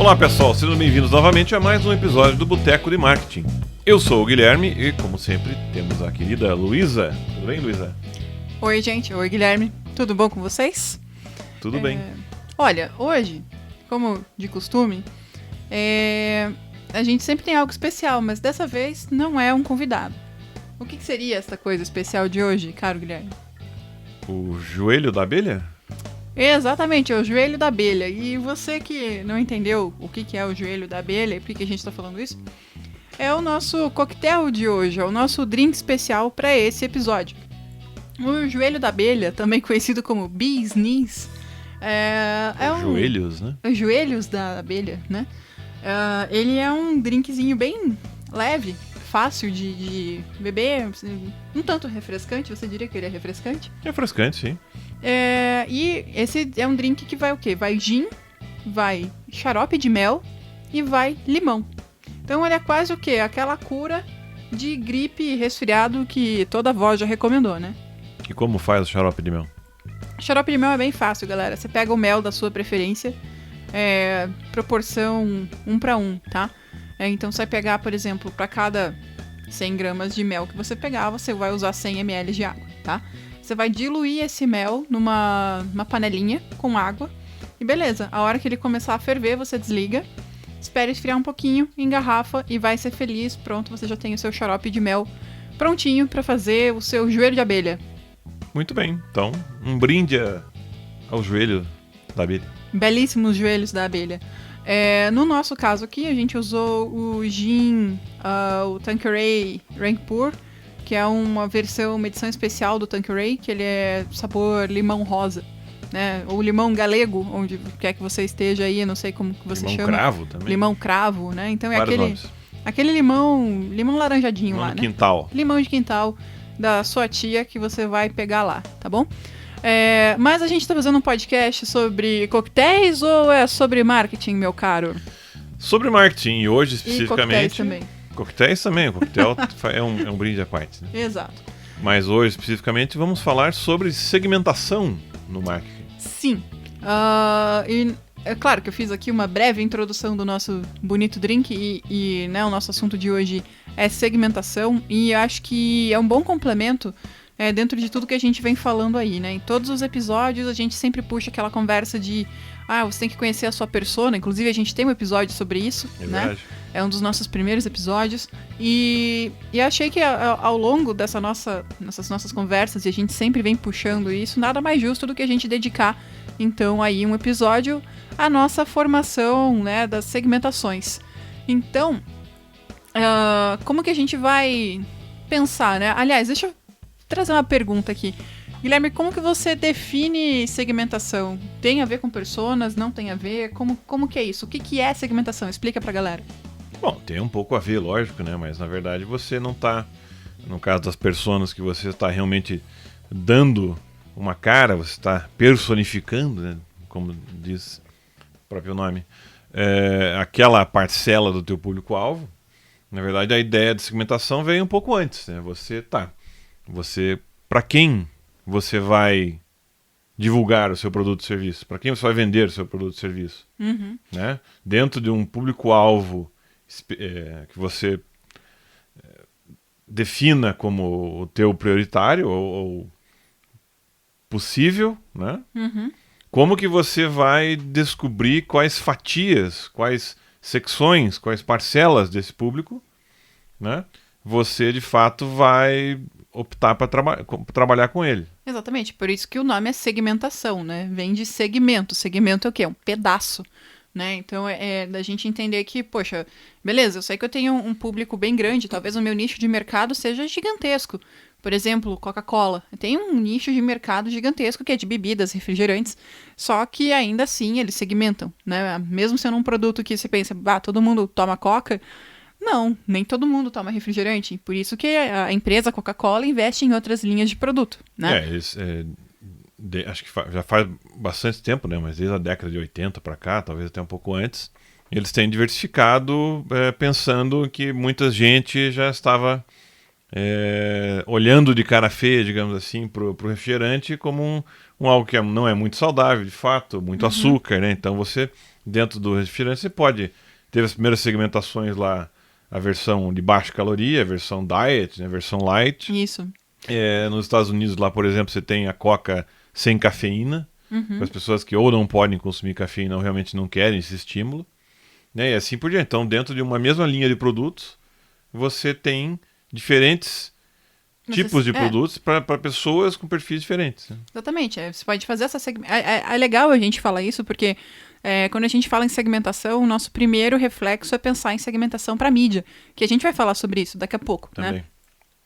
Olá pessoal, sejam bem-vindos novamente a mais um episódio do Boteco de Marketing. Eu sou o Guilherme e, como sempre, temos a querida Luísa. Tudo bem, Luísa? Oi, gente. Oi, Guilherme. Tudo bom com vocês? Tudo bem. Olha, hoje, como de costume, a gente sempre tem algo especial, mas dessa vez não é um convidado. O que seria essa coisa especial de hoje, caro Guilherme? O joelho da abelha? Exatamente, é o joelho da abelha. E você que não entendeu o que é o joelho da abelha e por que a gente está falando isso, é o nosso coquetel de hoje, é o nosso drink especial para esse episódio. O joelho da abelha, também conhecido como Bee's Knees, joelhos, né? Os joelhos da abelha, né? Ele é um drinkzinho bem leve, fácil de beber, um tanto refrescante. Você diria que ele é refrescante? Refrescante, sim. E esse é um drink que vai o quê? Vai gin, vai xarope de mel e vai limão. Então ele é quase o quê? Aquela cura de gripe e resfriado que toda avó já recomendou, né? E como faz o xarope de mel? Xarope de mel é bem fácil, galera. Você pega o mel da sua preferência, proporção 1 para 1, tá? Então você vai pegar, por exemplo, para cada 100 gramas de mel que você pegar, você vai usar 100 ml de água, tá? Você vai diluir esse mel numa panelinha com água e beleza. A hora que ele começar a ferver, você desliga, espera esfriar um pouquinho, engarrafa e vai ser feliz. Pronto, você já tem o seu xarope de mel prontinho para fazer o seu joelho de abelha. Muito bem, então um brinde ao joelho da abelha. Belíssimos joelhos da abelha. No nosso caso aqui, a gente usou o gin, o Tanqueray Rangpur, que é uma edição especial do Tanqueray, que ele é sabor limão rosa, né? Ou limão galego, onde quer que você esteja aí, não sei como que você limão chama. Limão cravo também. Limão cravo, né? Então é Vários aquele limão laranjadinho limão lá, de né? quintal. Limão de quintal da sua tia que você vai pegar lá, tá bom? Mas a gente tá fazendo um podcast sobre coquetéis ou é sobre marketing, meu caro? Sobre marketing, e hoje especificamente... E coquetéis também. Coquetéis também, o coquetel é um brinde à parte, né? Exato. Mas hoje, especificamente, vamos falar sobre segmentação no marketing. Sim. E é claro que eu fiz aqui uma breve introdução do nosso bonito drink e né, o nosso assunto de hoje é segmentação e acho que é um bom complemento dentro de tudo que a gente vem falando aí, né? Em todos os episódios a gente sempre puxa aquela conversa de você tem que conhecer a sua persona, inclusive a gente tem um episódio sobre isso, né? Verdade. É um dos nossos primeiros episódios e achei que ao longo dessas nossas conversas, e a gente sempre vem puxando isso, nada mais justo do que a gente dedicar, então, aí um episódio à nossa formação, né, das segmentações. Então, como que a gente vai pensar, né? Aliás, deixa eu trazer uma pergunta aqui. Guilherme, como que você define segmentação? Tem a ver com personas? Não tem a ver? Como que é isso? O que é segmentação? Explica pra galera. Bom, tem um pouco a ver, lógico, né? Mas na verdade você não está, no caso das personas que você está realmente dando uma cara, você está personificando, né? Como diz o próprio nome, aquela parcela do teu público-alvo. Na verdade, a ideia de segmentação veio um pouco antes, né? Para quem você vai divulgar o seu produto ou serviço? Para quem você vai vender o seu produto ou serviço? Uhum. Né? Dentro de um público-alvo que você defina como o teu prioritário ou possível, né? Uhum. Como que você vai descobrir quais fatias, quais secções, quais parcelas desse público, né? Você de fato vai optar para trabalhar com ele. Exatamente, por isso que o nome é segmentação, né? Vem de segmento. Segmento é o quê? Um pedaço, né? Então é da gente entender que, poxa, beleza, eu sei que eu tenho um público bem grande, talvez o meu nicho de mercado seja gigantesco. Por exemplo, Coca-Cola. Tem um nicho de mercado gigantesco que é de bebidas, refrigerantes, só que ainda assim eles segmentam, né? Mesmo sendo um produto que você pensa, todo mundo toma Coca, não, nem todo mundo toma refrigerante. Por isso que a empresa Coca-Cola investe em outras linhas de produto, né? Acho que já faz bastante tempo, né? Mas desde a década de 80 para cá, talvez até um pouco antes, eles têm diversificado pensando que muita gente já estava olhando de cara feia, digamos assim, pro refrigerante como um algo que não é muito saudável, de fato, muito açúcar, né? Então você, dentro do refrigerante, você pode ter as primeiras segmentações lá, a versão de baixa caloria, a versão diet, né? A versão light. Isso. Nos Estados Unidos, lá, por exemplo, você tem a Coca sem cafeína, para as pessoas que ou não podem consumir cafeína ou realmente não querem esse estímulo, né? E assim por diante. Então, dentro de uma mesma linha de produtos, você tem diferentes tipos de produtos para pessoas com perfis diferentes. Né? Exatamente. Você pode fazer essa segmentação. É legal a gente falar isso, porque quando a gente fala em segmentação, o nosso primeiro reflexo é pensar em segmentação para mídia, que a gente vai falar sobre isso daqui a pouco. Também. Né?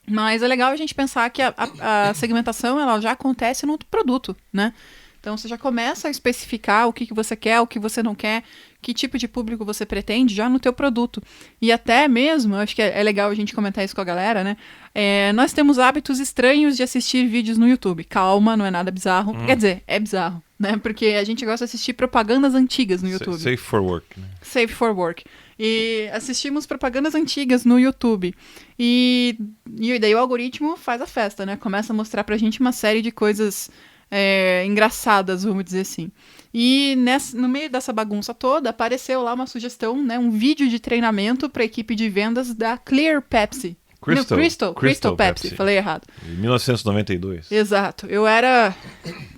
Mas é legal a gente pensar que a segmentação ela já acontece no produto, né? Então você já começa a especificar o que você quer, o que você não quer, que tipo de público você pretende já no teu produto. E até mesmo, eu acho que é legal a gente comentar isso com a galera, né? Nós temos hábitos estranhos de assistir vídeos no YouTube. Calma, não é nada bizarro. Quer dizer, é bizarro, né? Porque a gente gosta de assistir propagandas antigas no YouTube. Safe for work. Né? Safe for work. E assistimos propagandas antigas no YouTube. E daí o algoritmo faz a festa, né? Começa a mostrar pra gente uma série de coisas engraçadas, vamos dizer assim. E no meio dessa bagunça toda, apareceu lá uma sugestão, né? Um vídeo de treinamento pra equipe de vendas da Clear Pepsi. Crystal Pepsi. Falei errado. Em 1992. Exato. Eu era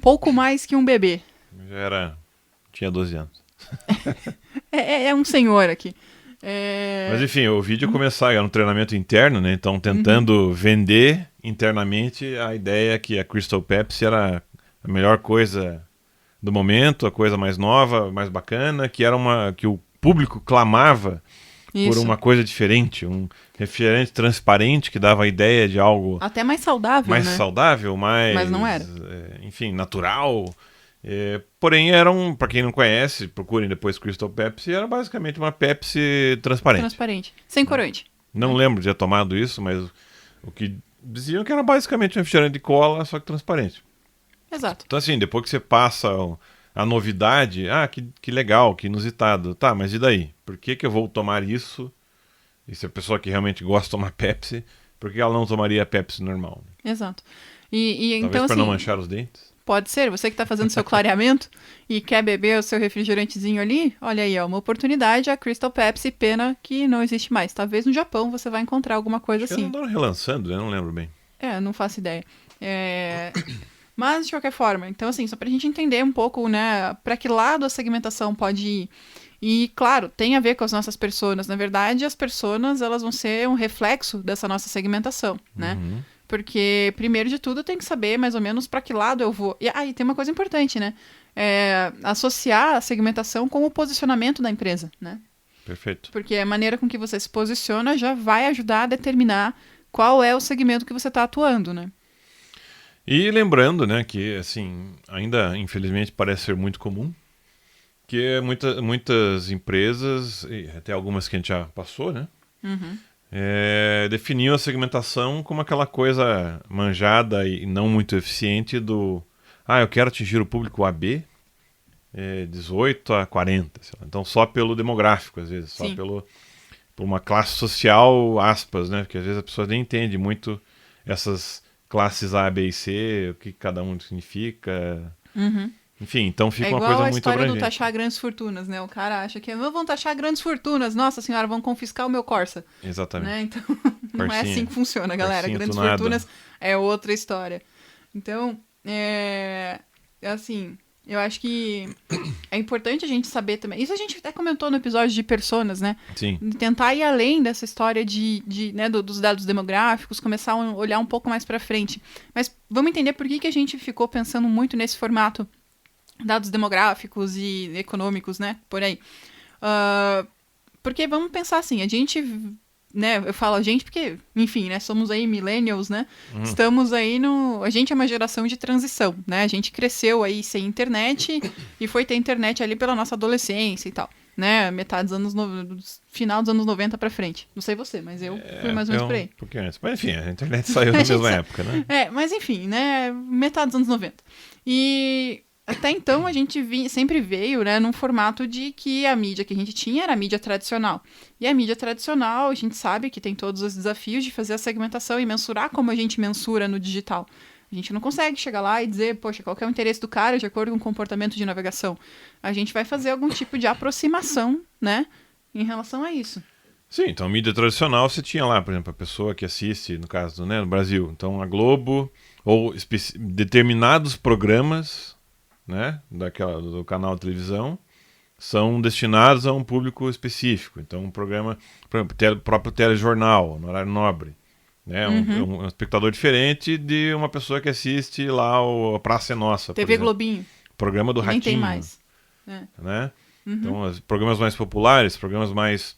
pouco mais que um bebê. Tinha 12 anos. É um senhor aqui. Mas enfim, o vídeo começava, era um treinamento interno, né? Então tentando vender internamente a ideia que a Crystal Pepsi era a melhor coisa do momento, a coisa mais nova, mais bacana, que o público clamava por uma coisa diferente, um refrigerante transparente que dava a ideia de algo até mais saudável, mais né? saudável, mas não era. Enfim, natural. Porém, para quem não conhece, procurem depois Crystal Pepsi, era basicamente uma Pepsi transparente. Sem corante. Não lembro de ter tomado isso, mas o que diziam que era basicamente um refrigerante de cola, só que transparente. Exato. Então assim, depois que você passa a novidade, que legal, que inusitado. Tá, mas e daí? Por que eu vou tomar isso? E se a pessoa que realmente gosta de tomar Pepsi, por que ela não tomaria a Pepsi normal? Exato. Talvez então, para assim, não manchar os dentes? Pode ser, você que está fazendo seu clareamento e quer beber o seu refrigerantezinho ali, olha aí, uma oportunidade, a Crystal Pepsi, pena que não existe mais. Talvez no Japão você vai encontrar alguma coisa assim. Eles andaram relançando, eu não lembro bem. Não faço ideia. Mas, de qualquer forma, então assim, só pra gente entender um pouco, né, pra que lado a segmentação pode ir. E, claro, tem a ver com as nossas personas. Na verdade, as personas, elas vão ser um reflexo dessa nossa segmentação, né? Porque, primeiro de tudo, eu tenho que saber mais ou menos para que lado eu vou. E tem uma coisa importante, né? Associar a segmentação com o posicionamento da empresa, né? Perfeito. Porque a maneira com que você se posiciona já vai ajudar a determinar qual é o segmento que você está atuando, né? E lembrando, né, que, assim, ainda, infelizmente, parece ser muito comum, que muitas empresas, e até algumas que a gente já passou, né? Definiam a segmentação como aquela coisa manjada e não muito eficiente eu quero atingir o público AB 18 a 40, sei lá. Então só pelo demográfico, às vezes, Sim. só por uma classe social, aspas, né? Porque às vezes a pessoa nem entende muito essas classes A, B e C, o que cada um significa. Enfim, então fica uma coisa muito abrangente. É igual a história do taxar grandes fortunas, né? O cara acha que vão taxar grandes fortunas. Nossa senhora, vão confiscar o meu Corsa. Exatamente. Né? Então, não é assim que funciona, galera. Grandes fortunas é outra história. Então, assim, eu acho que é importante a gente saber também. Isso a gente até comentou no episódio de personas, né? Sim. Tentar ir além dessa história né, dos dados demográficos, começar a olhar um pouco mais pra frente. Mas vamos entender por que a gente ficou pensando muito nesse formato dados demográficos e econômicos, né, por aí. Porque vamos pensar assim, a gente, né, eu falo a gente porque, enfim, né, somos aí millennials, né, estamos aí a gente é uma geração de transição, né, a gente cresceu aí sem internet e foi ter internet ali pela nossa adolescência e tal, né, final dos anos 90 pra frente. Não sei você, mas eu fui mais ou menos por aí. Um pouquinho antes. Mas enfim, a internet saiu na mesma época, né? Mas enfim, né, metade dos anos 90. E até então a gente sempre veio, né, num formato de que a mídia que a gente tinha era a mídia tradicional. E a mídia tradicional, a gente sabe que tem todos os desafios de fazer a segmentação e mensurar como a gente mensura no digital. A gente não consegue chegar lá e dizer, poxa, qual que é o interesse do cara de acordo com o comportamento de navegação. A gente vai fazer algum tipo de aproximação, né, em relação a isso. Sim, então mídia tradicional você tinha lá, por exemplo, a pessoa que assiste, no caso, né, no Brasil, então a Globo, ou determinados programas, né, do canal de televisão, são destinados a um público específico. Então um programa, por exemplo, o próprio telejornal, no horário nobre, né, um espectador diferente de uma pessoa que assiste lá a Praça é Nossa, TV Globinho. Programa do Ratinho. Nem tem mais. Né? Então, os programas mais populares, programas mais,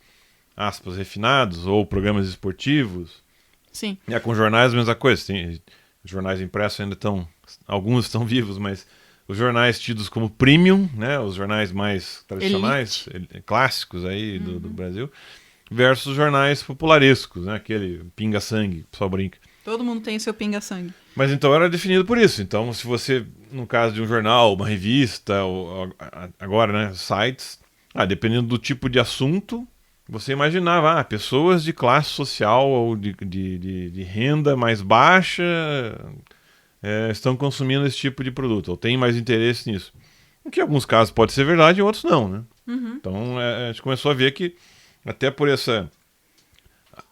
aspas, refinados, ou programas esportivos. Sim. E com jornais a mesma coisa. Tem, os jornais impressos ainda estão, alguns estão vivos, mas os jornais tidos como premium, né, os jornais mais tradicionais, clássicos aí do Brasil, versus os jornais popularescos, né, aquele pinga-sangue, o pessoal brinca. Todo mundo tem seu pinga-sangue. Mas então era definido por isso. Então, se você, no caso de um jornal, uma revista, ou agora, né, sites, dependendo do tipo de assunto, você imaginava, pessoas de classe social ou de renda mais baixa estão consumindo esse tipo de produto, ou têm mais interesse nisso. O que em alguns casos pode ser verdade e em outros não, né? Então, a gente começou a ver que, até por essa...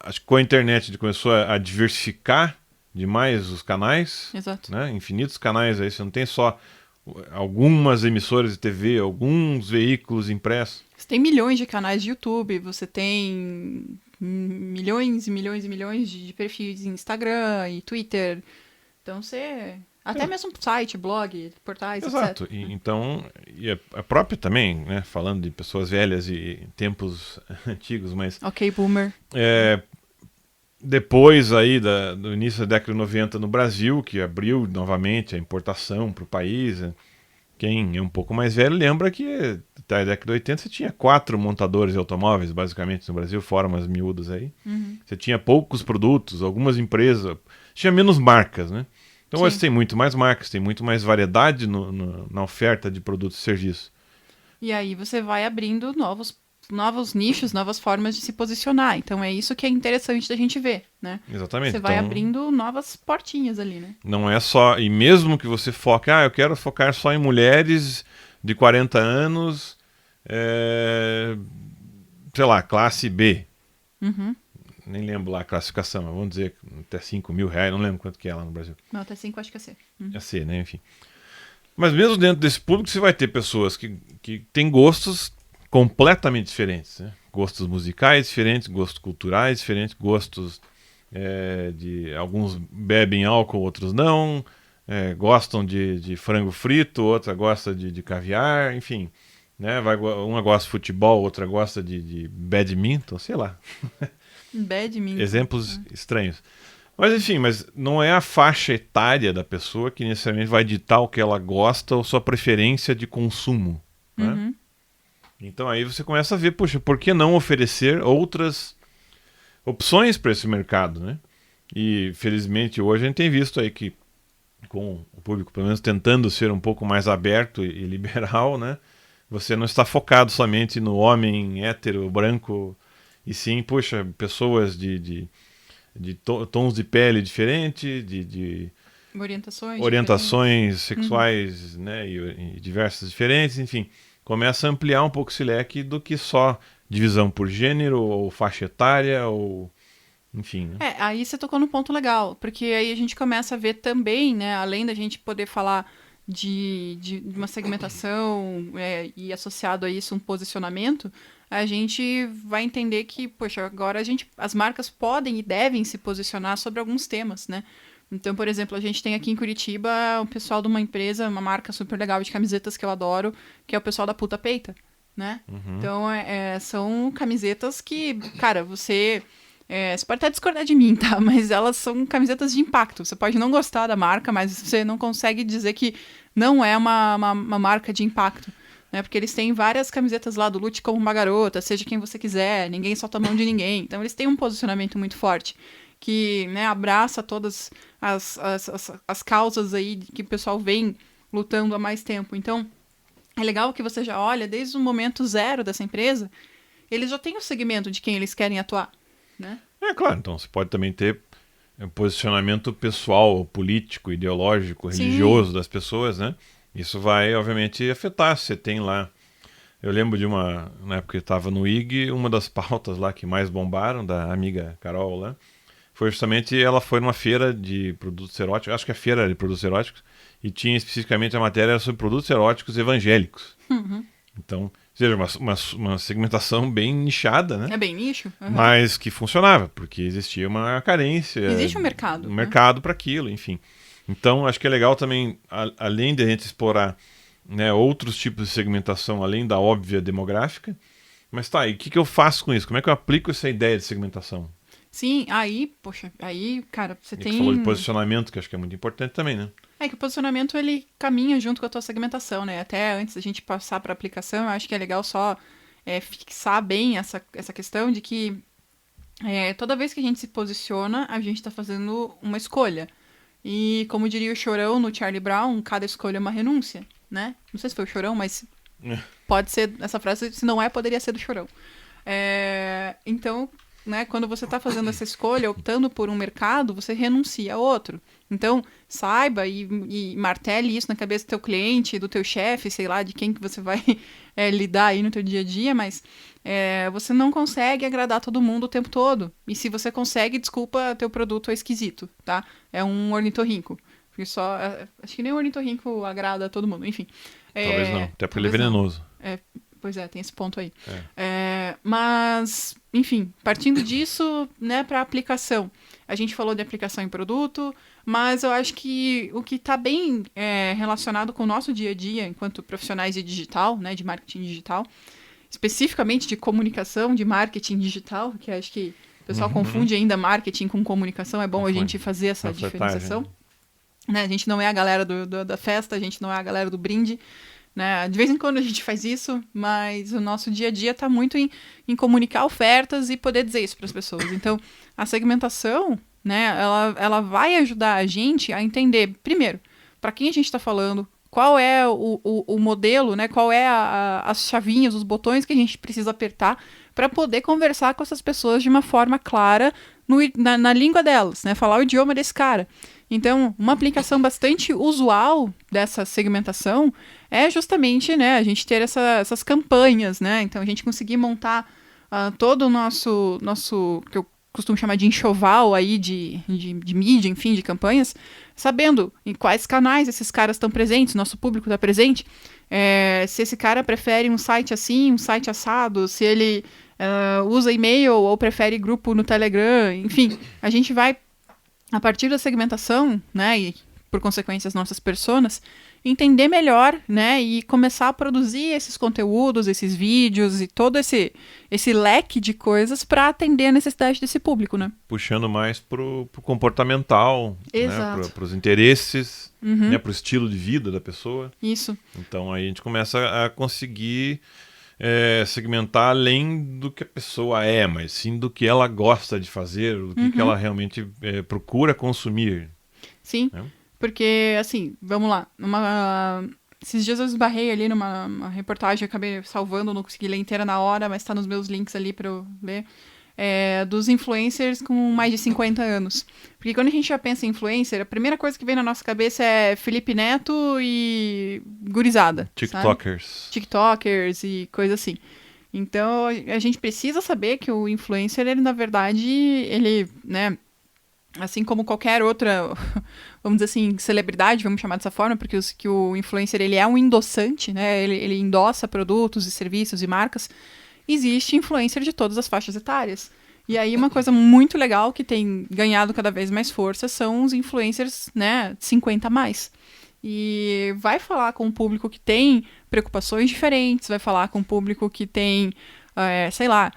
Acho que com a internet a gente começou a diversificar demais os canais. Exato. Né? Infinitos canais aí, você não tem só algumas emissoras de TV, alguns veículos impressos. Você tem milhões de canais de YouTube, você tem milhões e milhões e milhões de perfis em Instagram e Twitter. Então você... Até mesmo site, blog, portais, Exato. etc. Então, e a própria também, né, falando de pessoas velhas e tempos antigos, mas... Ok, boomer. Depois aí do início da década de 90 no Brasil, que abriu novamente a importação para o país, quem é um pouco mais velho lembra que até a década de 80 você tinha 4 montadores de automóveis, basicamente, no Brasil, fora umas miúdas aí. Você tinha poucos produtos, algumas empresas, tinha menos marcas, né? Então hoje tem muito mais marcas, tem muito mais variedade na oferta de produtos e serviços. E aí você vai abrindo novos nichos, novas formas de se posicionar. Então é isso que é interessante da gente ver, né? Exatamente. Você vai abrindo novas portinhas ali, né? Não é só... E mesmo que você foque... eu quero focar só em mulheres de 40 anos, sei lá, classe B. Nem lembro lá a classificação, mas vamos dizer até R$5.000, não lembro quanto que é lá no Brasil. Não, até 5 acho que é C. É C, né? Enfim. Mas mesmo dentro desse público você vai ter pessoas que têm gostos completamente diferentes, né? Gostos musicais diferentes, gostos culturais diferentes, gostos de... Alguns bebem álcool, outros não, gostam de frango frito, outra gosta de caviar, enfim. Né? Uma gosta de futebol, outra gosta de badminton, sei lá. Badminton. Exemplos estranhos. Mas enfim, não é a faixa etária da pessoa que necessariamente vai ditar o que ela gosta ou sua preferência de consumo. Né? Então aí você começa a ver, puxa, por que não oferecer outras opções para esse mercado, né? E felizmente hoje a gente tem visto aí que, com o público pelo menos tentando ser um pouco mais aberto e liberal, né? Você não está focado somente no homem hétero, branco, e sim, puxa, pessoas de tons de pele diferentes, de orientações sexuais, né, e diversas diferentes, enfim. Começa a ampliar um pouco esse leque do que só divisão por gênero, ou faixa etária, ou... Enfim, né? Aí você tocou num ponto legal, porque aí a gente começa a ver também, né, além da gente poder falar de uma segmentação e associado a isso um posicionamento, a gente vai entender que, poxa, agora as marcas podem e devem se posicionar sobre alguns temas, né? Então, por exemplo, a gente tem aqui em Curitiba o pessoal de uma empresa, uma marca super legal de camisetas que eu adoro, que é o pessoal da Puta Peita, né? Então, são camisetas que, cara, você pode até discordar de mim, tá? Mas elas são camisetas de impacto. Você pode não gostar da marca, mas você não consegue dizer que não é uma marca de impacto. Né? Porque eles têm várias camisetas lá do Lute como uma garota, seja quem você quiser, ninguém solta a mão de ninguém. Então eles têm um posicionamento muito forte, que, né, abraça todas as causas aí que o pessoal vem lutando há mais tempo. Então, é legal que você já olha, desde o momento zero dessa empresa, eles já têm o segmento de quem eles querem atuar, né? É claro, então você pode também ter posicionamento pessoal, político, ideológico, Sim. religioso das pessoas, né? Isso vai, obviamente, afetar. Você tem lá... Eu lembro de na época que eu estava no IG, uma das pautas lá que mais bombaram, da amiga Carol lá, foi justamente, ela foi numa feira de produtos eróticos, acho que a feira era de produtos eróticos, e tinha especificamente a matéria sobre produtos eróticos evangélicos. Uhum. Então, ou seja, uma segmentação bem nichada, né? É bem nicho. Uhum. Mas que funcionava, porque existia uma carência. Existe um mercado. Um mercado para aquilo, enfim. Então, acho que é legal também, além de a gente explorar, né, outros tipos de segmentação, além da óbvia demográfica. Mas tá, e o que eu faço com isso? Como é que eu aplico essa ideia de segmentação? Sim, aí, cara, você tem... Você falou de posicionamento, que acho que é muito importante também, né? É que o posicionamento, ele caminha junto com a tua segmentação, né? Até antes da gente passar para aplicação, eu acho que é legal só fixar bem essa questão de que toda vez que a gente se posiciona, a gente está fazendo uma escolha. E como diria o Chorão no Charlie Brown, cada escolha é uma renúncia, né? Não sei se foi o Chorão, mas pode ser, essa frase, se não poderia ser do Chorão. Então, né, quando você está fazendo essa escolha, optando por um mercado, você renuncia a outro. Então, saiba e martele isso na cabeça do teu cliente, do teu chefe, sei lá, de quem que você vai lidar aí no teu dia a dia, mas você não consegue agradar todo mundo o tempo todo. E se você consegue, desculpa, teu produto é esquisito, tá? É um ornitorrinco. Porque acho que nem o ornitorrinco agrada a todo mundo, enfim. Talvez não, até porque ele é venenoso. Pois é, tem esse ponto aí. Mas, enfim, partindo disso, né, para aplicação. A gente falou de aplicação em produto, mas eu acho que o que está bem relacionado com o nosso dia a dia, enquanto profissionais de digital, né, de marketing digital, especificamente de comunicação, de marketing digital, que acho que o pessoal confunde ainda marketing com comunicação, é bom a gente fazer essa diferenciação. Né? A gente não é a galera da festa, a gente não é a galera do brinde, né? De vez em quando a gente faz isso, mas o nosso dia a dia está muito em comunicar ofertas e poder dizer isso para as pessoas. Então, a segmentação, né, ela vai ajudar a gente a entender, primeiro, para quem a gente está falando, qual é o modelo, né, qual é as chavinhas, os botões que a gente precisa apertar para poder conversar com essas pessoas de uma forma clara na língua delas, né, falar o idioma desse cara. Então, uma aplicação bastante usual dessa segmentação é justamente, né, a gente ter essas campanhas, né? Então, a gente conseguir montar todo o nosso, que eu costumo chamar de enxoval aí de mídia, enfim, de campanhas, sabendo em quais canais esses caras estão presentes, nosso público está presente, se esse cara prefere um site assim, um site assado, se ele usa e-mail ou prefere grupo no Telegram, enfim, a gente vai a partir da segmentação, né, e por consequência as nossas personas, entender melhor, né, e começar a produzir esses conteúdos, esses vídeos e todo esse leque de coisas para atender a necessidade desse público, né? Puxando mais pro comportamental, né, para os interesses, né, pro estilo de vida da pessoa. Isso. Então aí a gente começa a conseguir segmentar além do que a pessoa mas sim do que ela gosta de fazer, do que ela realmente procura consumir. Sim, porque, assim, vamos lá, esses dias eu esbarrei ali numa reportagem, acabei salvando, não consegui ler inteira na hora, mas tá nos meus links ali pra eu ler, dos influencers com mais de 50 anos. Porque quando a gente já pensa em influencer, a primeira coisa que vem na nossa cabeça é Felipe Neto e gurizada. TikTokers. Sabe? TikTokers e coisa assim. Então, a gente precisa saber que o influencer, ele, na verdade, ele, né, assim como qualquer outra, vamos dizer assim, celebridade, vamos chamar dessa forma, porque que o influencer, ele é um endossante, né, ele endossa produtos e serviços e marcas. Existe influencer de todas as faixas etárias. E aí uma coisa muito legal que tem ganhado cada vez mais força são os influencers, né, 50 a mais. E vai falar com um público que tem preocupações diferentes, vai falar com um público que tem, sei lá,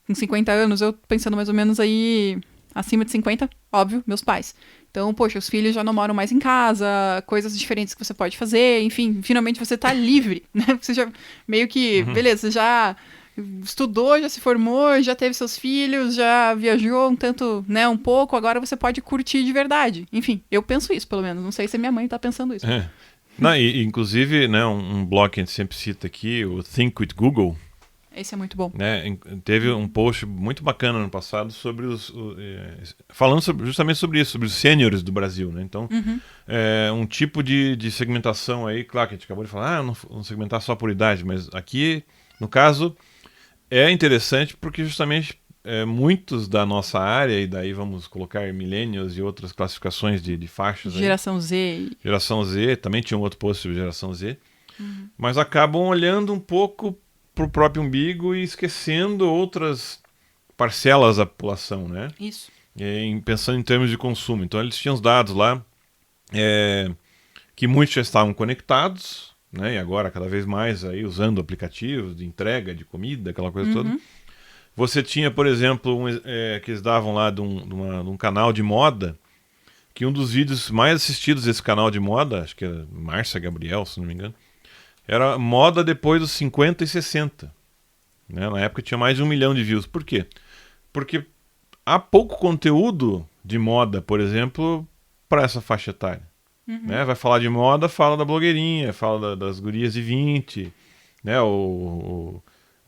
com 50 anos, eu pensando mais ou menos aí, acima de 50, óbvio, meus pais. Então, poxa, os filhos já não moram mais em casa, coisas diferentes que você pode fazer, enfim, finalmente você tá livre, né? Você já meio que, beleza, você já estudou, já se formou, já teve seus filhos, já viajou um tanto, né, um pouco, agora você pode curtir de verdade. Enfim, eu penso isso, pelo menos. Não sei se a minha mãe tá pensando isso. Não, inclusive, né, um blog que a gente sempre cita aqui, o Think with Google, Esse é muito bom. né, teve um post muito bacana no passado sobre falando justamente sobre isso, sobre os sêniores do Brasil, né? Então, um tipo de segmentação aí, claro que a gente acabou de falar, não segmentar só por idade, mas aqui, no caso, é interessante porque justamente muitos da nossa área, e daí vamos colocar millennials e outras classificações de faixas aí. Geração Z. Geração Z, também tinha um outro post sobre geração Z, mas acabam olhando um pouco para o próprio umbigo e esquecendo outras parcelas da população, né? Isso. Pensando em termos de consumo. Então eles tinham os dados lá que muitos já estavam conectados, né? E agora cada vez mais aí usando aplicativos de entrega de comida, aquela coisa toda. Você tinha, por exemplo, que eles davam lá de um canal de moda, que um dos vídeos mais assistidos desse canal de moda, acho que é Márcia Gabriel, se não me engano, era moda depois dos 50 e 60. Né? Na época tinha mais de 1 milhão de views. Por quê? Porque há pouco conteúdo de moda, por exemplo, para essa faixa etária. Né? Vai falar de moda, fala da blogueirinha, fala das gurias de 20, né?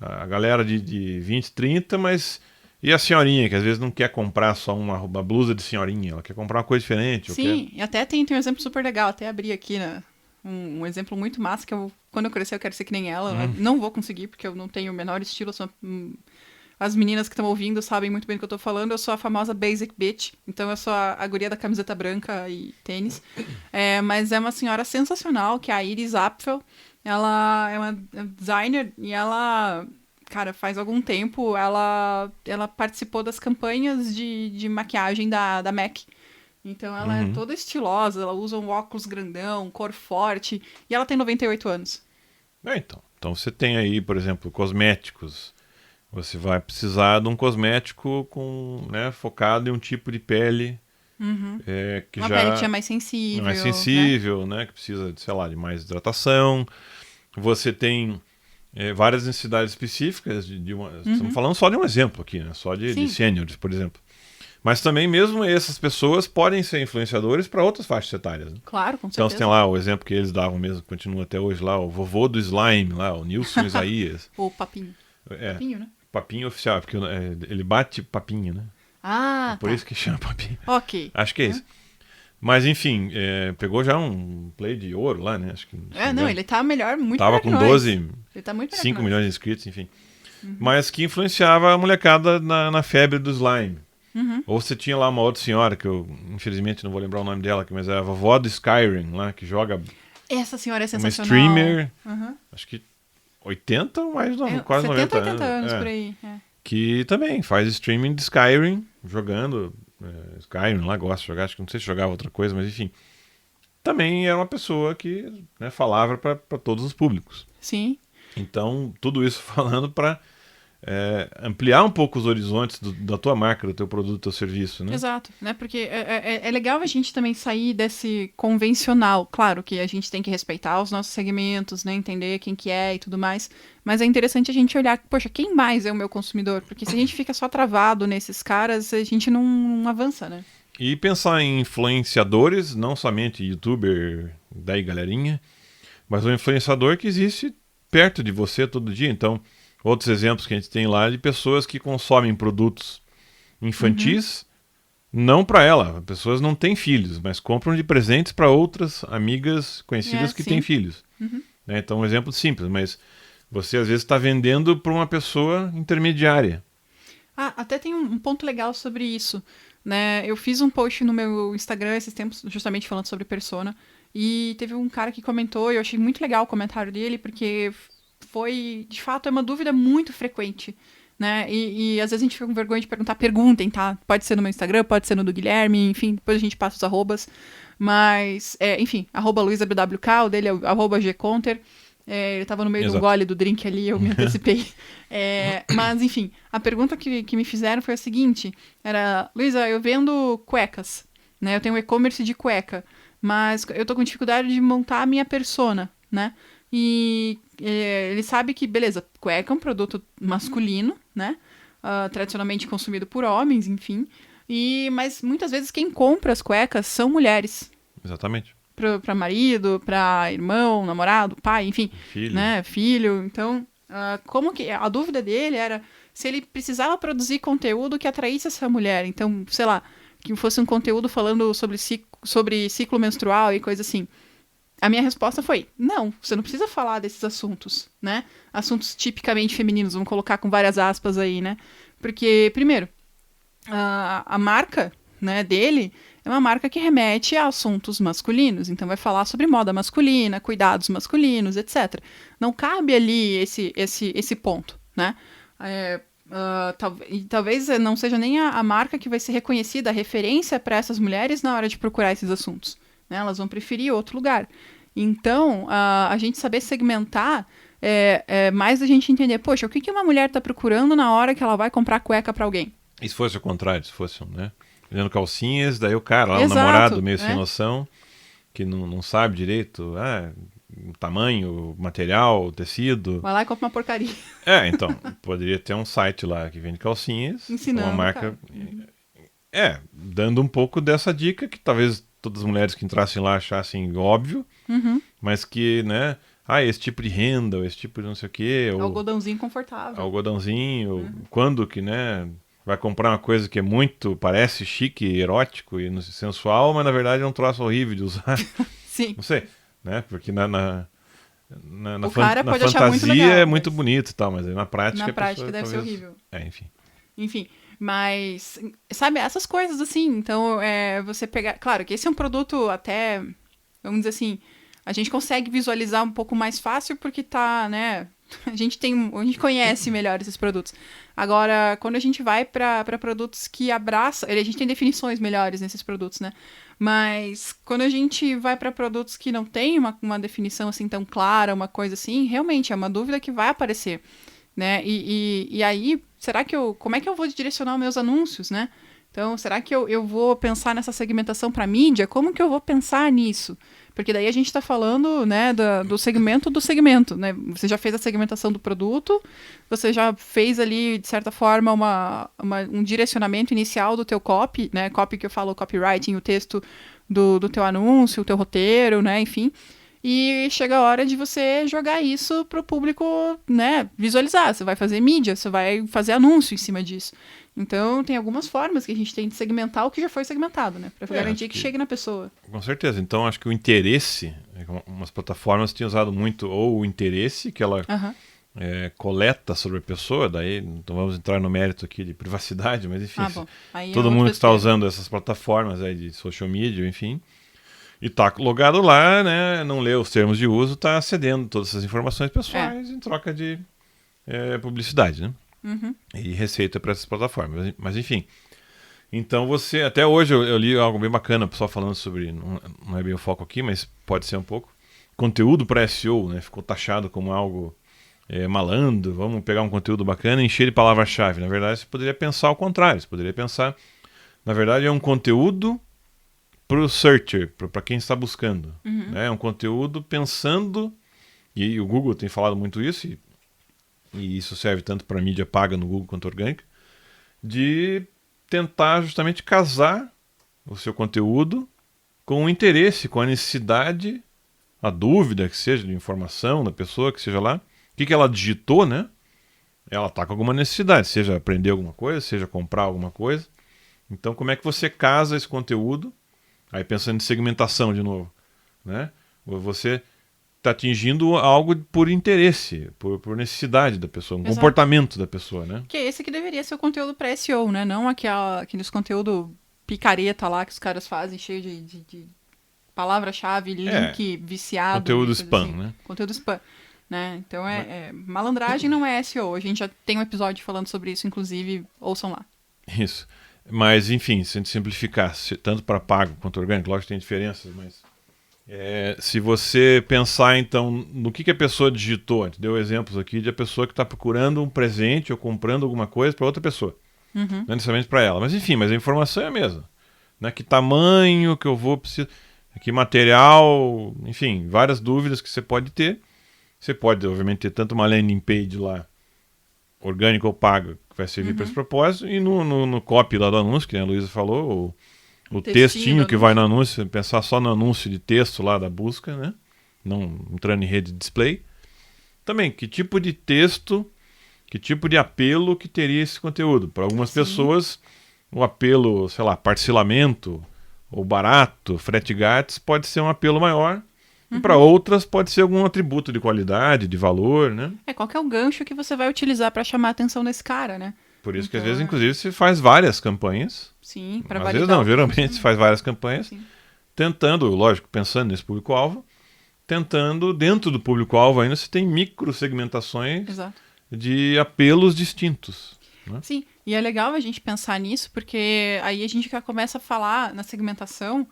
A galera de 20, 30, mas... E a senhorinha, que às vezes não quer comprar só uma blusa de senhorinha, ela quer comprar uma coisa diferente. Sim, e até tem um exemplo super legal, até abri aqui, né? Um exemplo muito massa, que quando eu crescer eu quero ser que nem ela. Não vou conseguir, porque eu não tenho o menor estilo. As meninas que estão ouvindo sabem muito bem do que eu tô falando. Eu sou a famosa basic bitch. Então eu sou a guria da camiseta branca e tênis. Mas é uma senhora sensacional, que é a Iris Apfel. Ela é uma designer e ela... Cara, faz algum tempo ela participou das campanhas de maquiagem da MAC. Então ela é toda estilosa, ela usa um óculos grandão, cor forte, e ela tem 98 anos. Então você tem aí, por exemplo, cosméticos. Você vai precisar de um cosmético focado em um tipo de pele que uma já pele que é mais sensível. né? Que precisa, sei lá, de mais hidratação. Você tem várias necessidades específicas estamos falando só de um exemplo aqui, né? Só de sêniores, por exemplo. Mas também mesmo essas pessoas podem ser influenciadores para outras faixas etárias. Né? Claro, com certeza. Então você tem lá o exemplo que eles davam mesmo, continua até hoje lá, o vovô do slime, lá, o Nilson Isaías. O Papinho. Papinho, né? Papinho oficial, porque ele bate papinho, né? Ah, por isso que chama papinho. Ok. Acho que é isso. Mas enfim, pegou já um play de ouro lá, né? Acho que, ele tá melhor, muito tava melhor com 12, ele tá muito 5 milhões de inscritos, enfim. Mas que influenciava a molecada na febre do slime. Ou você tinha lá uma outra senhora, que eu infelizmente não vou lembrar o nome dela, mas é a vovó do Skyrim, lá, que joga... Essa senhora é sensacional. Uma streamer, acho que 80 ou mais, quase 90 anos. 80 anos por aí. Que também faz streaming de Skyrim, jogando Skyrim lá, gosta de jogar, acho que não sei se jogava outra coisa, mas enfim. Também era uma pessoa que falava para todos os públicos. Sim. Então, tudo isso falando para ampliar um pouco os horizontes da tua marca, do teu produto, do teu serviço, né? Exato, né? Porque é legal a gente também sair desse convencional. Claro que a gente tem que respeitar os nossos segmentos, né? Entender quem que é e tudo mais. Mas é interessante a gente olhar, poxa, quem mais é o meu consumidor? Porque se a gente fica só travado nesses caras, a gente não avança, né? E pensar em influenciadores, não somente youtuber, daí galerinha, mas um influenciador que existe perto de você todo dia. Então, outros exemplos que a gente tem lá de pessoas que consomem produtos infantis, não para ela. Pessoas não têm filhos, mas compram de presentes para outras amigas conhecidas que têm filhos. Então, um exemplo simples, mas você às vezes está vendendo para uma pessoa intermediária. Até tem um ponto legal sobre isso. Né? Eu fiz um post no meu Instagram esses tempos, justamente falando sobre persona, e teve um cara que comentou, e eu achei muito legal o comentário dele, porque foi, de fato, é uma dúvida muito frequente, né? E às vezes a gente fica com vergonha de perguntar, perguntem, tá? Pode ser no meu Instagram, pode ser no do Guilherme, enfim, depois a gente passa os arrobas, mas, enfim, @LuisaBWK, o dele é @gconter. Ele tava no meio do gole do drink ali, eu me antecipei. Mas, enfim, a pergunta que me fizeram foi a seguinte, era, Luísa, eu vendo cuecas, né? Eu tenho um e-commerce de cueca, mas eu tô com dificuldade de montar a minha persona, né? E ele sabe que, beleza, cueca é um produto masculino, né? Tradicionalmente consumido por homens, enfim. Mas muitas vezes quem compra as cuecas são mulheres. Exatamente. para marido, para irmão, namorado, pai, enfim, Filho. né, filho. Então, como que a dúvida dele era se ele precisava produzir conteúdo que atraísse essa mulher. Então, sei lá, que fosse um conteúdo falando sobre ciclo menstrual e coisa assim. A minha resposta foi, não, você não precisa falar desses assuntos, né? Assuntos tipicamente femininos, vamos colocar com várias aspas aí, né? Porque, primeiro, a marca, né, dele é uma marca que remete a assuntos masculinos. Então vai falar sobre moda masculina, cuidados masculinos, etc. Não cabe ali esse ponto, né? Talvez não seja nem a marca que vai ser reconhecida, a referência para essas mulheres na hora de procurar esses assuntos. Né? Elas vão preferir outro lugar. Então, a gente saber segmentar é mais a gente entender, poxa, o que uma mulher está procurando na hora que ela vai comprar cueca para alguém? E se fosse o contrário, se fosse, né? Vendendo calcinhas, daí o cara, lá, Exato, o namorado meio né? sem noção, que não sabe direito, tamanho, material, tecido. Vai lá e compra uma porcaria. Então, poderia ter um site lá que vende calcinhas, Ensinando, uma marca. cara. Dando um pouco dessa dica que talvez todas as mulheres que entrassem lá achassem óbvio, mas que, né? Esse tipo de renda, ou esse tipo de não sei o quê. Ou Algodãozinho confortável. algodãozinho, quando que, né? Vai comprar uma coisa que parece chique, erótico e sensual, mas na verdade é um troço horrível de usar. Sim. Não sei, né? Porque na cara pode achar muito fantasia legal, é muito bonito e tal, mas aí na prática... Na prática pessoa, deve ser talvez... horrível. Enfim. Enfim, mas, sabe, essas coisas assim, então, você pegar... Claro que esse é um produto até, vamos dizer assim, a gente consegue visualizar um pouco mais fácil porque tá, né... A gente conhece melhor esses produtos. Agora, quando a gente vai para produtos que abraçam... A gente tem definições melhores nesses produtos, né? Mas quando a gente vai para produtos que não tem uma definição assim tão clara, uma coisa assim, realmente é uma dúvida que vai aparecer, né? E aí, como é que eu vou direcionar os meus anúncios, né? Então, será que eu vou pensar nessa segmentação para mídia? Como que eu vou pensar nisso? Porque daí a gente está falando, né, do segmento, né? Você já fez a segmentação do produto, você já fez ali, de certa forma, um direcionamento inicial do teu copy, né? Copy que eu falo, copywriting, o texto do teu anúncio, o teu roteiro, né? Enfim. E chega a hora de você jogar isso para o público, né, visualizar. Você vai fazer mídia, você vai fazer anúncio em cima disso. Então, tem algumas formas que a gente tem de segmentar o que já foi segmentado, né? Para garantir que chegue na pessoa. Com certeza. Então, acho que o interesse, umas plataformas tinham usado muito, ou o interesse que ela coleta sobre a pessoa, daí não vamos entrar no mérito aqui de privacidade, mas enfim, todo mundo que está usando essas plataformas aí de social media, enfim, e está logado lá, né, não lê os termos de uso, está cedendo todas essas informações pessoais em troca de publicidade, né? E receita para essas plataformas. Mas enfim, então você, até hoje eu li algo bem bacana, o pessoal falando sobre, não é bem o foco aqui, mas pode ser um pouco, conteúdo para SEO, né? Ficou taxado como algo malandro, vamos pegar um conteúdo bacana e encher de palavra-chave. Na verdade, você poderia pensar ao contrário, você poderia pensar, na verdade é um conteúdo para o searcher, para quem está buscando. Né? É um conteúdo pensando, e o Google tem falado muito isso, e isso serve tanto para mídia paga no Google quanto orgânica, de tentar justamente casar o seu conteúdo com o interesse, com a necessidade, a dúvida que seja de informação da pessoa, que seja lá, o que ela digitou, né? Ela está com alguma necessidade, seja aprender alguma coisa, seja comprar alguma coisa. Então, como é que você casa esse conteúdo? Aí pensando em segmentação de novo, né? Você está atingindo algo por interesse, por necessidade da pessoa, um comportamento da pessoa, né? Que esse que deveria ser o conteúdo para SEO, né? Não aqueles conteúdo picareta lá que os caras fazem, cheio de palavra-chave, link viciado. Conteúdo spam, assim. Né? Conteúdo spam. Né? Então, malandragem não é SEO. A gente já tem um episódio falando sobre isso, inclusive, ouçam lá. Isso. Mas, enfim, se a gente simplificar, tanto para pago quanto orgânico, lógico que tem diferenças, mas... se você pensar, então, no que a pessoa digitou, a gente deu exemplos aqui de a pessoa que está procurando um presente ou comprando alguma coisa para outra pessoa. Não necessariamente para ela. Mas, enfim, a informação é a mesma. Né? Que tamanho que eu vou precisar, que material, enfim, várias dúvidas que você pode ter. Você pode, obviamente, ter tanto uma landing page lá, orgânica ou paga, que vai servir para esse propósito, e no copy lá do anúncio, que a Luísa falou, o textinho textinho do que vai no anúncio, pensar só no anúncio de texto lá da busca, né? Não entrando em rede de display. Também, que tipo de texto, que tipo de apelo que teria esse conteúdo? Para algumas pessoas, o apelo, sei lá, parcelamento, ou barato, frete grátis, pode ser um apelo maior. E para outras pode ser algum atributo de qualidade, de valor, né? Qual que é o gancho que você vai utilizar para chamar a atenção desse cara, né? Por isso que às Então, vezes, inclusive, se faz várias campanhas. Sim, para Às validar. vezes não, geralmente se faz várias campanhas, Sim. tentando, lógico, pensando nesse público-alvo, tentando, dentro do público-alvo ainda, você tem microsegmentações Exato. de apelos distintos. Né? Sim, e é legal a gente pensar nisso, porque aí a gente já começa a falar na segmentação,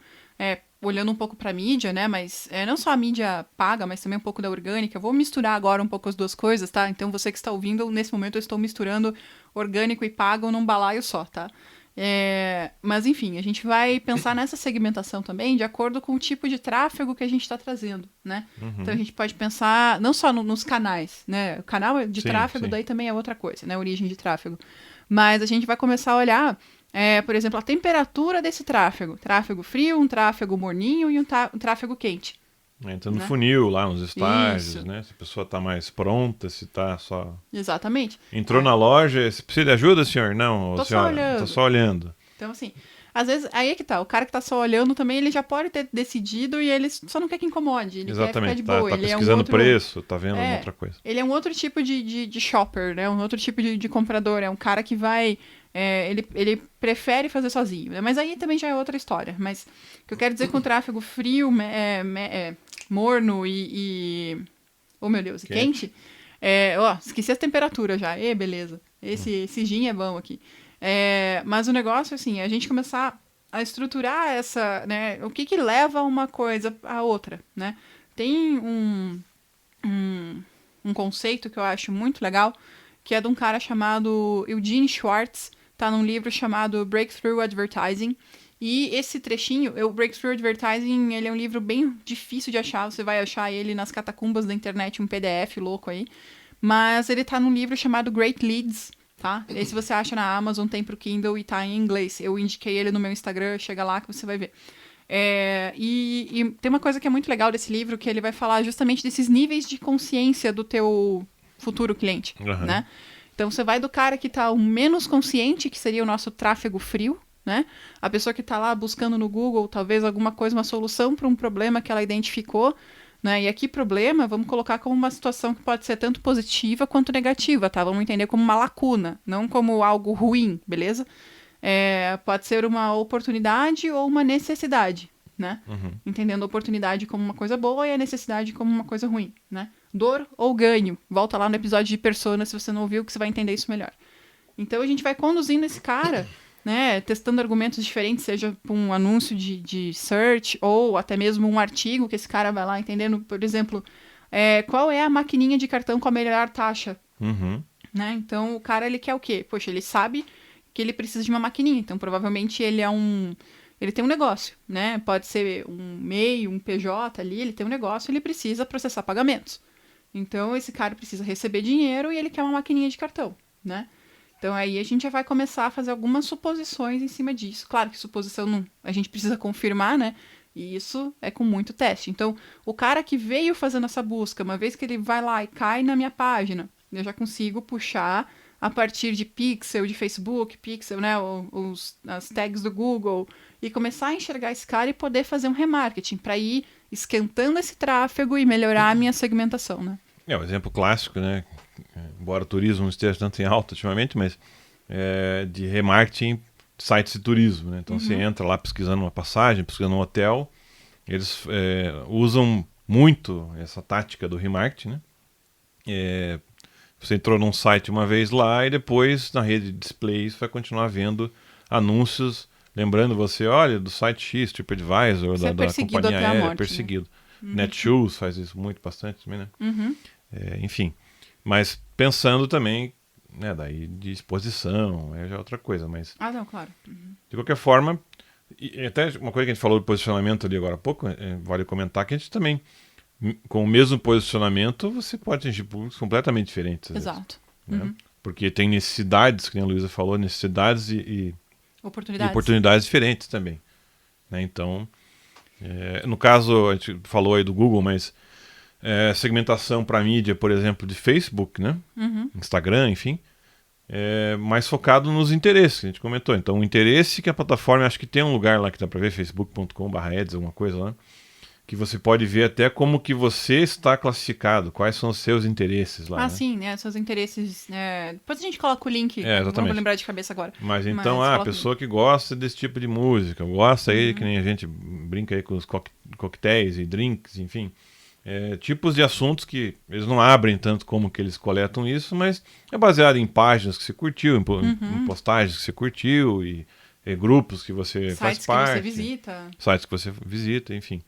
olhando um pouco para a mídia, né? Mas não só a mídia paga, mas também um pouco da orgânica. Eu vou misturar agora um pouco as duas coisas, tá? Então você que está ouvindo, nesse momento eu estou misturando orgânico e pago num balaio só, tá? Mas enfim, a gente vai pensar nessa segmentação também de acordo com o tipo de tráfego que a gente está trazendo, né? Então a gente pode pensar não só nos canais, né? O canal de tráfego daí também é outra coisa, né? Origem de tráfego. Mas a gente vai começar a olhar, por exemplo, a temperatura desse tráfego. Tráfego frio, um tráfego morninho e um tráfego quente. Entra no funil lá, nos estágios, Isso. né? Se a pessoa está mais pronta, se está só... Exatamente. Entrou na loja, você precisa de ajuda, senhor? Não, Tô senhora, só olhando. tô só olhando. Então, assim, às vezes, aí é que tá, o cara que tá só olhando também, ele já pode ter decidido e ele só não quer que incomode, ele quer ficar de boa. Tá Ele pesquisando preço, tá vendo uma outra coisa. Ele é um outro tipo de shopper, né? Um outro tipo de comprador, é um cara que vai... ele prefere fazer sozinho, né? Mas aí também já é outra história. Mas o que eu quero dizer com o tráfego frio, morno e oh meu Deus, quente. Esqueci as temperaturas já. Beleza. Esse gin é bom aqui. Mas o negócio, assim, é a gente começar a estruturar essa, né? O que leva uma coisa à outra, né? Tem um conceito que eu acho muito legal, que é de um cara chamado Eugene Schwartz, tá num livro chamado Breakthrough Advertising. E esse trechinho, o Breakthrough Advertising, ele é um livro bem difícil de achar, você vai achar ele nas catacumbas da internet, um PDF louco aí. Mas ele tá num livro chamado Great Leads, tá? Esse você acha na Amazon, tem pro Kindle e tá em inglês. Eu indiquei ele no meu Instagram, chega lá que você vai ver. E tem uma coisa que é muito legal desse livro, que ele vai falar justamente desses níveis de consciência do teu futuro cliente, né? Então você vai do cara que tá o menos consciente, que seria o nosso tráfego frio, né? A pessoa que está lá buscando no Google, talvez alguma coisa, uma solução para um problema que ela identificou, né? E aqui problema, vamos colocar como uma situação que pode ser tanto positiva quanto negativa, tá? Vamos entender como uma lacuna, não como algo ruim, beleza? Pode ser uma oportunidade ou uma necessidade, né? Entendendo a oportunidade como uma coisa boa e a necessidade como uma coisa ruim, né? Dor ou ganho. Volta lá no episódio de Persona, se você não ouviu, que você vai entender isso melhor. Então a gente vai conduzindo esse cara, né, testando argumentos diferentes, seja para um anúncio de search ou até mesmo um artigo que esse cara vai lá entendendo, por exemplo, qual é a maquininha de cartão com a melhor taxa, né? Então o cara, ele quer o quê? Poxa, ele sabe que ele precisa de uma maquininha, então provavelmente ele tem um negócio, né? Pode ser um MEI, um PJ ali, ele tem um negócio, ele precisa processar pagamentos. Então esse cara precisa receber dinheiro e ele quer uma maquininha de cartão, né? Então aí a gente já vai começar a fazer algumas suposições em cima disso. Claro que suposição a gente precisa confirmar, né? E isso é com muito teste. Então, o cara que veio fazendo essa busca, uma vez que ele vai lá e cai na minha página, eu já consigo puxar a partir de pixel, de Facebook, pixel, né? As tags do Google, e começar a enxergar esse cara e poder fazer um remarketing para ir esquentando esse tráfego e melhorar a minha segmentação, né? O exemplo clássico, né? Embora o turismo não esteja tanto em alta ultimamente, mas de remarketing de sites de turismo, né? Então você entra lá pesquisando uma passagem, pesquisando um hotel, eles usam muito essa tática do remarketing, né? Você entrou num site uma vez lá e depois na rede de displays vai continuar vendo anúncios, lembrando você, olha, do site X, TripAdvisor, da companhia aérea, morte, perseguido. Né? Netshoes faz isso bastante também, né? Enfim, mas pensando também, né, daí de exposição, já é outra coisa, mas... não, claro. De qualquer forma, e até uma coisa que a gente falou do posicionamento ali agora há pouco, vale comentar que a gente também, com o mesmo posicionamento, você pode atingir públicos completamente diferentes. Exato. Né? Porque tem necessidades, que a Luísa falou, necessidades e oportunidades oportunidades diferentes também. né? Então, no caso, a gente falou aí do Google, mas segmentação para mídia, por exemplo, de Facebook, né? Instagram, enfim, mais focado nos interesses que a gente comentou. Então, o interesse que a plataforma, acho que tem um lugar lá que dá para ver, facebook.com/ads, alguma coisa lá, que você pode ver até como que você está classificado, quais são os seus interesses lá. Sim, né? Seus interesses. Depois a gente coloca o link, exatamente. Não vou lembrar de cabeça agora. Mas então, a pessoa que gosta desse tipo de música, gosta aí, que nem a gente brinca aí com os coquetéis e drinks, enfim. Tipos de assuntos que eles não abrem tanto como que eles coletam isso, mas é baseado em páginas que você curtiu, em postagens que você curtiu e grupos que você faz parte. Sites que você visita. Sites que você visita, enfim.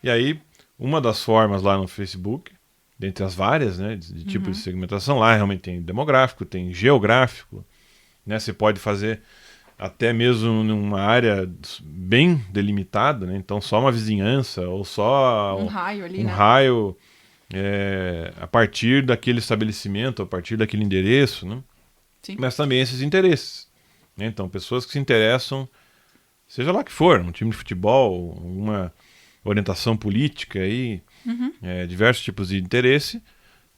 E aí, uma das formas lá no Facebook, dentre as várias, né, de tipos de segmentação, lá realmente tem demográfico, tem geográfico, né, você pode fazer até mesmo numa área bem delimitada, né, então só uma vizinhança ou só um raio ali, um raio a partir daquele estabelecimento, a partir daquele endereço, né, Sim. mas também esses interesses, né, então pessoas que se interessam, seja lá que for, um time de futebol, uma orientação política aí, diversos tipos de interesse,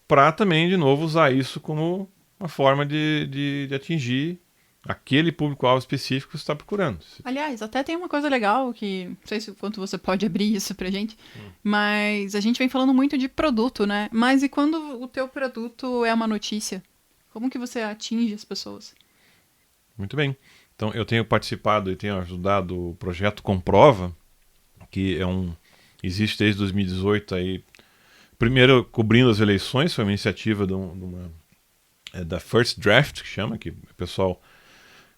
para também, de novo, usar isso como uma forma de atingir aquele público-alvo específico que você está procurando. Aliás, até tem uma coisa legal que, não sei se o quanto você pode abrir isso pra gente, mas a gente vem falando muito de produto, né? Mas e quando o teu produto é uma notícia? Como que você atinge as pessoas? Muito bem. Então, eu tenho participado e tenho ajudado o projeto Comprova, que existe desde 2018 aí, primeiro cobrindo as eleições, foi uma iniciativa da First Draft, que chama, que o pessoal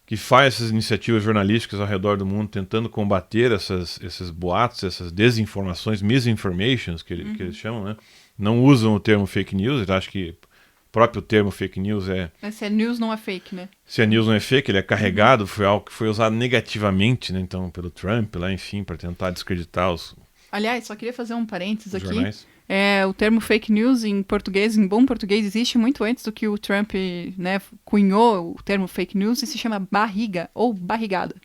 que faz essas iniciativas jornalísticas ao redor do mundo tentando combater esses boatos, essas desinformações, misinformations, que eles chamam, né? Não usam o termo fake news, eu acho que o próprio termo fake news Se é news, não é fake, né? Se é news não é fake, ele é carregado, foi algo que foi usado negativamente, né? Então, pelo Trump, lá, enfim, para tentar descreditar os Aliás, só queria fazer um parênteses aqui. jornais. O termo fake news em português, em bom português, existe muito antes do que o Trump, né, cunhou o termo fake news e se chama barriga ou barrigada.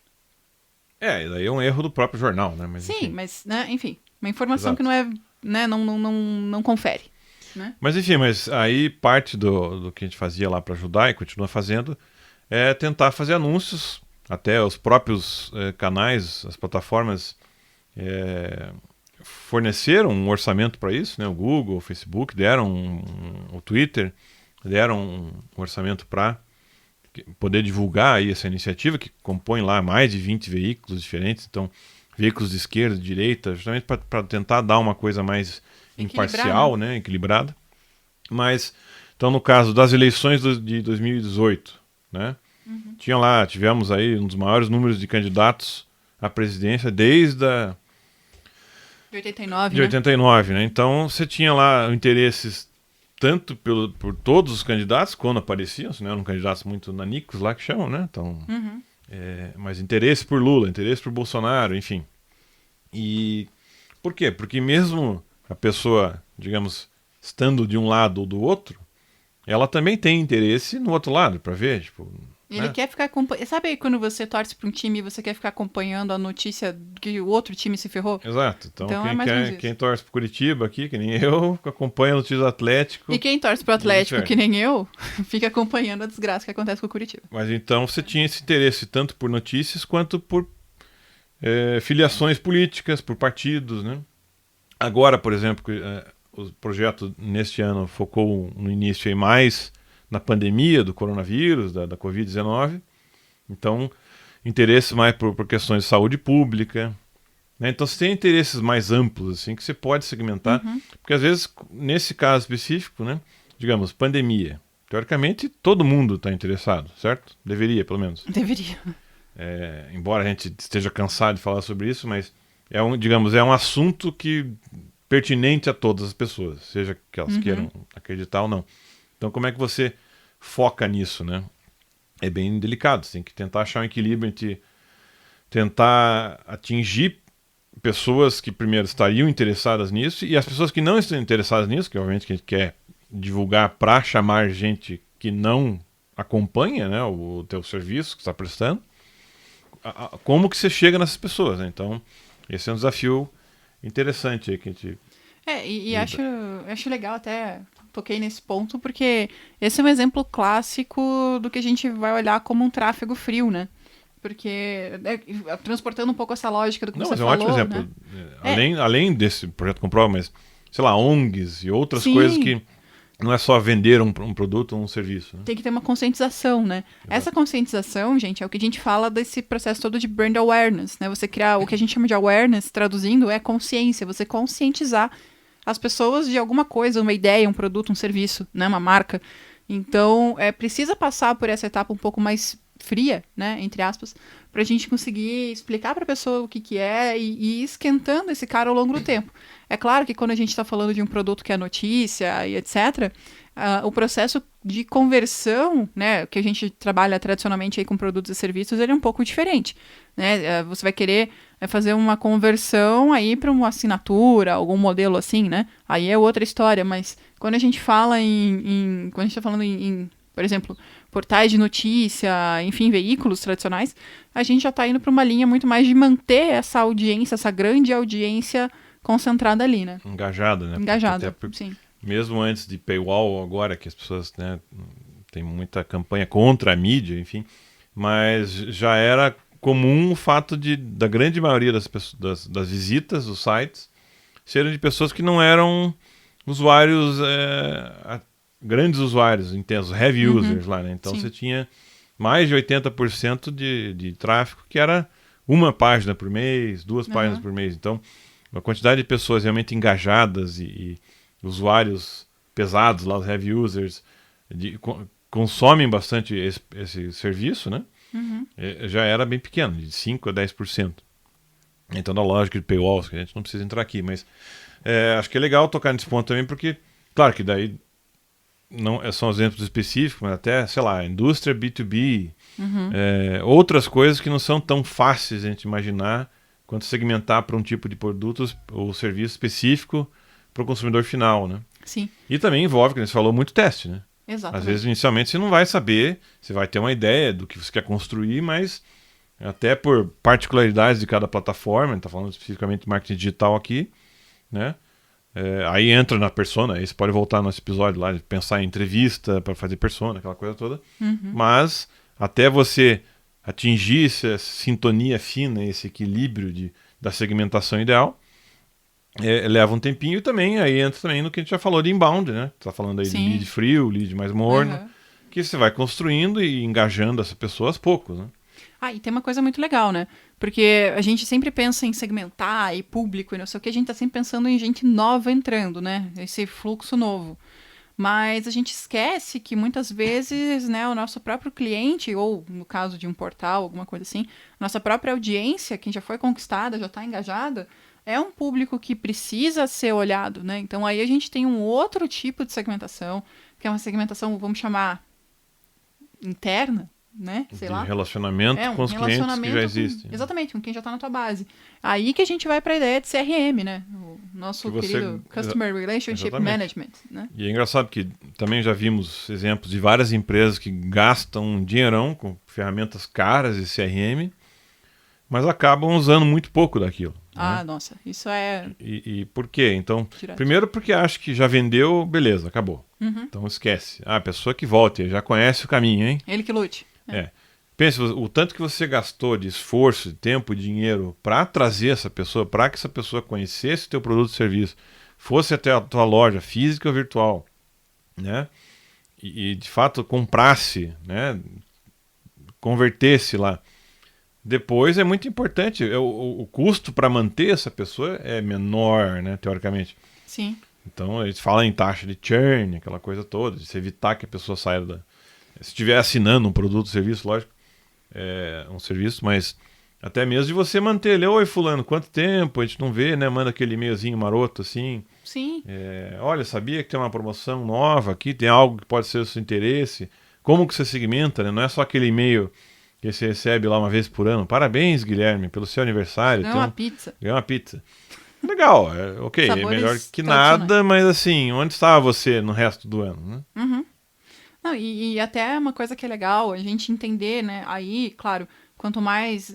Daí é um erro do próprio jornal, né? Mas, sim, enfim. mas, né, enfim, uma informação Exato. que não é, né, não confere. Né? Mas enfim, aí parte do que a gente fazia lá para ajudar e continua fazendo é tentar fazer anúncios, até os próprios canais, as plataformas forneceram um orçamento para isso, né? O Google, o Facebook deram o Twitter deram um orçamento para poder divulgar aí essa iniciativa, que compõe lá mais de 20 veículos diferentes, então veículos de esquerda, de direita, justamente para tentar dar uma coisa mais imparcial, né? Equilibrada. Mas, então no caso das eleições de 2018, né? Tivemos aí um dos maiores números de candidatos à presidência desde de 89, de 89, né? Então você tinha lá interesses tanto por todos os candidatos, quando apareciam, né? Eram candidatos muito nanicos lá que chamam, né? Então, mas interesse por Lula, interesse por Bolsonaro, enfim. E por quê? Porque mesmo a pessoa, digamos, estando de um lado ou do outro, ela também tem interesse no outro lado, para ver, tipo... Ele quer ficar acompanhando. Sabe quando você torce para um time e você quer ficar acompanhando a notícia que o outro time se ferrou? Exato. Então quem torce pro Curitiba aqui, que nem eu, acompanha a notícia do Atlético. E quem torce pro Atlético, que nem eu, fica acompanhando a desgraça que acontece com o Curitiba. Mas então você tinha esse interesse tanto por notícias quanto por filiações políticas, por partidos, né? Agora, por exemplo, o projeto neste ano focou no início aí mais na pandemia do coronavírus, da Covid-19. Então, interesse mais por questões de saúde pública, né? Então, você tem interesses mais amplos, assim, que você pode segmentar. Porque, às vezes, nesse caso específico, né? Digamos, pandemia. Teoricamente, todo mundo está interessado, certo? Deveria, pelo menos. Deveria. Embora a gente esteja cansado de falar sobre isso, mas é um assunto pertinente a todas as pessoas, seja que elas queiram acreditar ou não. Então, como é que você foca nisso, né? É bem delicado, você tem que tentar achar um equilíbrio entre tentar atingir pessoas que primeiro estariam interessadas nisso e as pessoas que não estão interessadas nisso, que obviamente que a gente quer divulgar para chamar gente que não acompanha, né, o teu serviço que está prestando. Como que você chega nessas pessoas, né? Então, Esse é um desafio interessante aí que a gente... E acho legal até, toquei nesse ponto, porque esse é um exemplo clássico do que a gente vai olhar como um tráfego frio, né? Porque, transportando um pouco essa lógica do que você mas é um falou, ótimo exemplo. né? Além desse projeto Comprova, mas, sei lá, ONGs e outras Sim. coisas que não é só vender um produto ou um serviço. Né? Tem que ter uma conscientização, né? Exato. Essa conscientização, gente, é o que a gente fala desse processo todo de brand awareness, né? Você criar o que a gente chama de awareness, traduzindo, é consciência. Você conscientizar as pessoas de alguma coisa, uma ideia, um produto, um serviço, né? Uma marca. Então, precisa passar por essa etapa um pouco mais fria, né? Entre aspas, pra gente conseguir explicar pra pessoa o que é e ir esquentando esse cara ao longo do tempo. É claro que quando a gente está falando de um produto que é notícia e etc., o processo de conversão, né, que a gente trabalha tradicionalmente aí com produtos e serviços, ele é um pouco diferente. Né? Você vai querer fazer uma conversão aí para uma assinatura, algum modelo assim, né? Aí é outra história, mas quando a gente fala quando a gente está falando em, por exemplo, portais de notícia, enfim, veículos tradicionais, a gente já está indo para uma linha muito mais de manter essa audiência, essa grande audiência concentrada ali, né? Engajada, né? Engajada, sim. Mesmo antes de paywall, agora que as pessoas, né, tem muita campanha contra a mídia, enfim, mas já era comum o fato da grande maioria das visitas dos sites serem de pessoas que não eram usuários, grandes usuários, intensos, heavy users lá, né? Então, sim, você tinha mais de 80% de tráfego que era uma página por mês, 2 páginas por mês. Então, a quantidade de pessoas realmente engajadas e usuários pesados lá, os heavy users, consomem bastante esse serviço, né? Já era bem pequeno, de 5% a 10%. Então, na lógica de paywalls, que a gente não precisa entrar aqui, mas acho que é legal tocar nesse ponto também, porque, claro que daí não são exemplos específicos, mas até, sei lá, indústria B2B, outras coisas que não são tão fáceis a gente imaginar quanto segmentar para um tipo de produtos ou serviço específico para o consumidor final, né? Sim. E também envolve, como você falou, muito teste, né? Exatamente. Às vezes, inicialmente, você não vai saber, você vai ter uma ideia do que você quer construir, mas até por particularidades de cada plataforma, a gente está falando especificamente de marketing digital aqui, né? Aí entra na persona, aí você pode voltar no nosso episódio lá, de pensar em entrevista para fazer persona, aquela coisa toda. Mas até você atingir essa sintonia fina, esse equilíbrio da segmentação ideal, leva um tempinho. E também aí entra também no que a gente já falou de inbound, né? Tá falando aí, sim, de lead frio, lead mais morno, que você vai construindo e engajando essa pessoa aos poucos, né? E tem uma coisa muito legal, né? Porque a gente sempre pensa em segmentar e público e não sei o que, a gente tá sempre pensando em gente nova entrando, né? Esse fluxo novo. Mas a gente esquece que muitas vezes, né, o nosso próprio cliente, ou no caso de um portal, alguma coisa assim, nossa própria audiência, quem já foi conquistada, já está engajada, é um público que precisa ser olhado, né? Então aí a gente tem um outro tipo de segmentação, que é uma segmentação, vamos chamar, interna, né? Sei lá. Relacionamento com os clientes que já existem. Exatamente, com quem já está na tua base. Aí que a gente vai para a ideia de CRM, né? O nosso querido Customer Relationship Management, né? E é engraçado que também já vimos exemplos de várias empresas que gastam um dinheirão com ferramentas caras de CRM, mas acabam usando muito pouco daquilo. Né? Nossa, isso é... E por quê? Então, direto. Primeiro porque acha que já vendeu, beleza, acabou. Então esquece. A pessoa que volte, já conhece o caminho, hein? Ele que lute. Pensa o tanto que você gastou de esforço, de tempo, de dinheiro para trazer essa pessoa, para que essa pessoa conhecesse o teu produto ou serviço, fosse até a tua loja física ou virtual, né? E de fato comprasse, né? Convertesse lá. Depois é muito importante, o custo para manter essa pessoa é menor, né, teoricamente. Sim. Então eles falam em taxa de churn, aquela coisa toda, de se evitar que a pessoa saia se estiver assinando um produto ou serviço, lógico, um serviço, mas até mesmo de você manter ele, oi fulano, quanto tempo, a gente não vê, né, manda aquele e-mailzinho maroto assim. Sim. Olha, sabia que tem uma promoção nova aqui, tem algo que pode ser do seu interesse, como que você segmenta, né? Não é só aquele e-mail que você recebe lá uma vez por ano, parabéns Guilherme, pelo seu aniversário. Ganhou uma pizza. Ganhou uma pizza. Legal, ok, sabores é melhor que nada, mas assim, onde estava você no resto do ano, né? Não, e até uma coisa que é legal a gente entender, né? Aí, claro, quanto mais,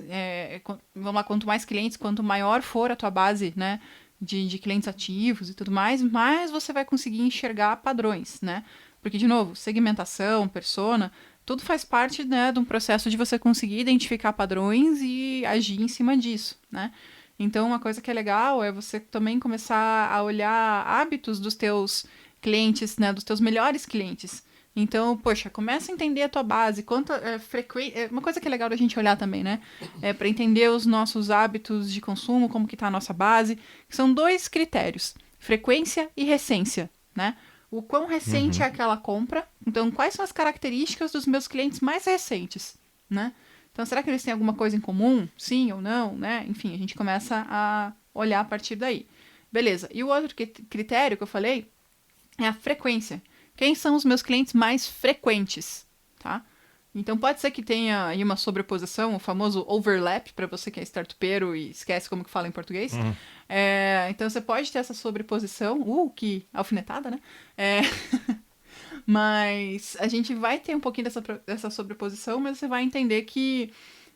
vamos lá, quanto mais clientes, quanto maior for a tua base, né, de clientes ativos e tudo mais você vai conseguir enxergar padrões, né? Porque, de novo, segmentação, persona, tudo faz parte, né, de um processo de você conseguir identificar padrões e agir em cima disso, né? Então, uma coisa que é legal é você também começar a olhar hábitos dos teus clientes, né, dos teus melhores clientes. Então, poxa, começa a entender a tua base, quanta frequência. Uma coisa que é legal da gente olhar também, né? É para entender os nossos hábitos de consumo, como que tá a nossa base. São 2 critérios: frequência e recência, né? O quão recente é aquela compra. Então, quais são as características dos meus clientes mais recentes, né? Então, será que eles têm alguma coisa em comum? Sim ou não, né? Enfim, a gente começa a olhar a partir daí. Beleza. E o outro critério que eu falei é a frequência. Quem são os meus clientes mais frequentes, tá? Então pode ser que tenha aí uma sobreposição, o famoso overlap, para você que é startupeiro e esquece como que fala em português. Então você pode ter essa sobreposição, que alfinetada, né? Mas a gente vai ter um pouquinho dessa sobreposição, mas você vai entender que,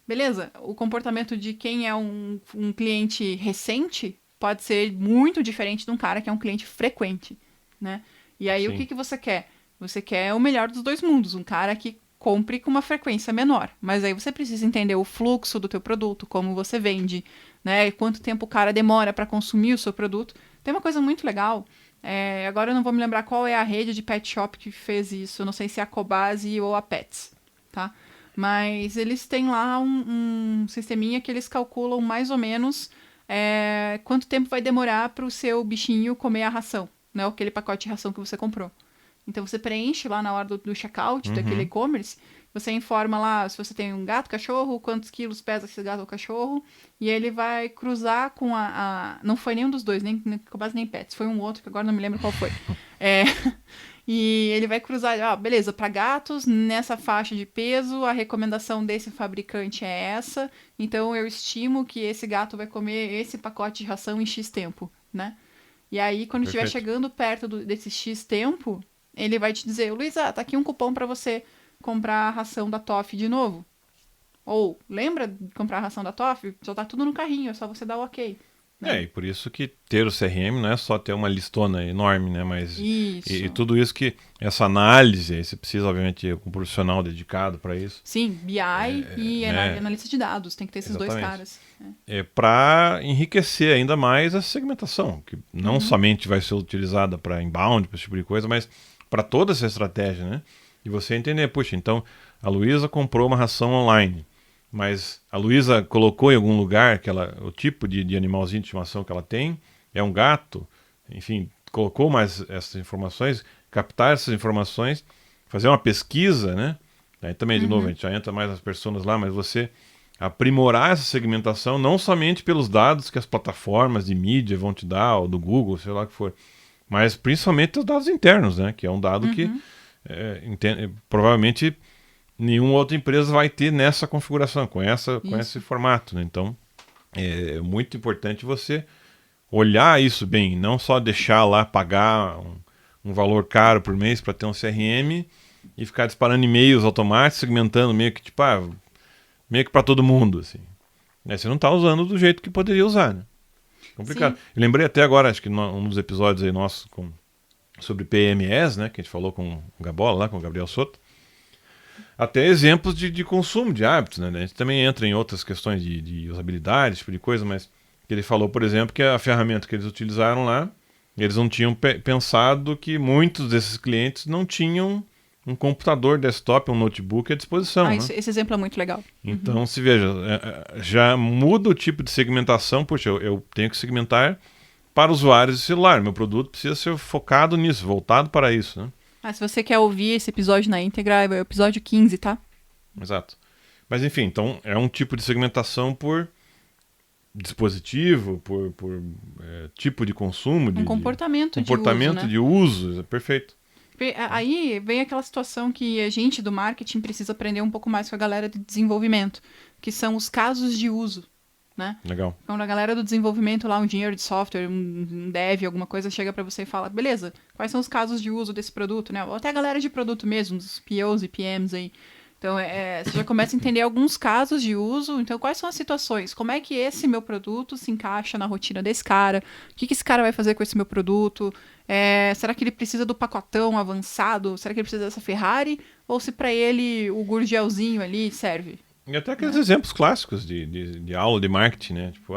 beleza, o comportamento de quem é um cliente recente pode ser muito diferente de um cara que é um cliente frequente, né? E aí, Sim. O que você quer? Você quer o melhor dos 2 mundos. Um cara que compre com uma frequência menor. Mas aí você precisa entender o fluxo do teu produto, como você vende, né? Quanto tempo o cara demora para consumir o seu produto. Tem uma coisa muito legal. Agora eu não vou me lembrar qual é a rede de pet shop que fez isso. Eu não sei se é a Cobase ou a Pets, tá? Mas eles têm lá um sisteminha que eles calculam mais ou menos quanto tempo vai demorar para o seu bichinho comer a ração. Né, aquele pacote de ração que você comprou. Então você preenche lá na hora do checkout daquele e-commerce, você informa lá se você tem um gato, cachorro, quantos quilos pesa esse gato ou cachorro, e ele vai cruzar com não foi nenhum dos 2, nem Cobase nem Pets, foi um outro que agora não me lembro qual foi. E ele vai cruzar, beleza, para gatos, nessa faixa de peso, a recomendação desse fabricante é essa, então eu estimo que esse gato vai comer esse pacote de ração em X tempo, né? E aí, quando estiver chegando perto desse X tempo, ele vai te dizer, Luísa, tá aqui um cupom para você comprar a ração da Toff de novo. Ou, lembra de comprar a ração da Toff? Já tá tudo no carrinho, é só você dar o ok. Né? E por isso que ter o CRM não é só ter uma listona enorme, né? Mas e tudo isso que, essa análise, aí você precisa, obviamente, ter um profissional dedicado para isso. Sim, BI e analista de dados, tem que ter esses Exatamente. 2 caras. Para enriquecer ainda mais a segmentação, que não somente vai ser utilizada para inbound, para esse tipo de coisa, mas para toda essa estratégia, né? E você entender, puxa, então a Luísa comprou uma ração online, mas a Luísa colocou em algum lugar o tipo de animalzinho de estimação que ela tem, é um gato, enfim, colocou mais essas informações, captar essas informações, fazer uma pesquisa, né? Aí também, de novo, a gente já entra mais nas pessoas lá, mas você aprimorar essa segmentação não somente pelos dados que as plataformas de mídia vão te dar, ou do Google, sei lá o que for, mas principalmente os dados internos, né? Que é um dado que provavelmente nenhuma outra empresa vai ter nessa configuração, com esse formato, né? Então, é muito importante você olhar isso bem, não só deixar lá pagar um valor caro por mês para ter um CRM e ficar disparando e-mails automáticos, segmentando meio que meio que para todo mundo, assim. Você não está usando do jeito que poderia usar, né? Complicado. Eu lembrei até agora, acho que num dos episódios aí nossos sobre PMS, né, que a gente falou com o Gabola, lá com o Gabriel Soto, até exemplos de consumo, de hábitos, né? A gente também entra em outras questões de usabilidade, esse tipo de coisa, mas ele falou, por exemplo, que a ferramenta que eles utilizaram lá, eles não tinham pensado que muitos desses clientes não tinham um computador desktop, um notebook à disposição. Né? Esse exemplo é muito legal. Então, se veja, já muda o tipo de segmentação. Puxa, eu tenho que segmentar para usuários de celular. Meu produto precisa ser focado nisso, voltado para isso. Né? Se você quer ouvir esse episódio na íntegra, é o episódio 15, tá? Exato. Mas, enfim, então é um tipo de segmentação por dispositivo, por tipo de consumo. Comportamento de uso, perfeito. Aí vem aquela situação que a gente do marketing precisa aprender um pouco mais com a galera de desenvolvimento, que são os casos de uso, né? Legal. Quando a galera do desenvolvimento lá, um engenheiro de software, um dev, alguma coisa, chega para você e fala, beleza, quais são os casos de uso desse produto, né? Ou até a galera de produto mesmo, os POs e PMs aí. Então, você já começa a entender alguns casos de uso. Então, quais são as situações? Como é que esse meu produto se encaixa na rotina desse cara? O que esse cara vai fazer com esse meu produto? Será que ele precisa do pacotão avançado? Será que ele precisa dessa Ferrari? Ou se para ele o gurgelzinho ali serve? E até aqueles exemplos clássicos de aula de marketing, né? Tipo,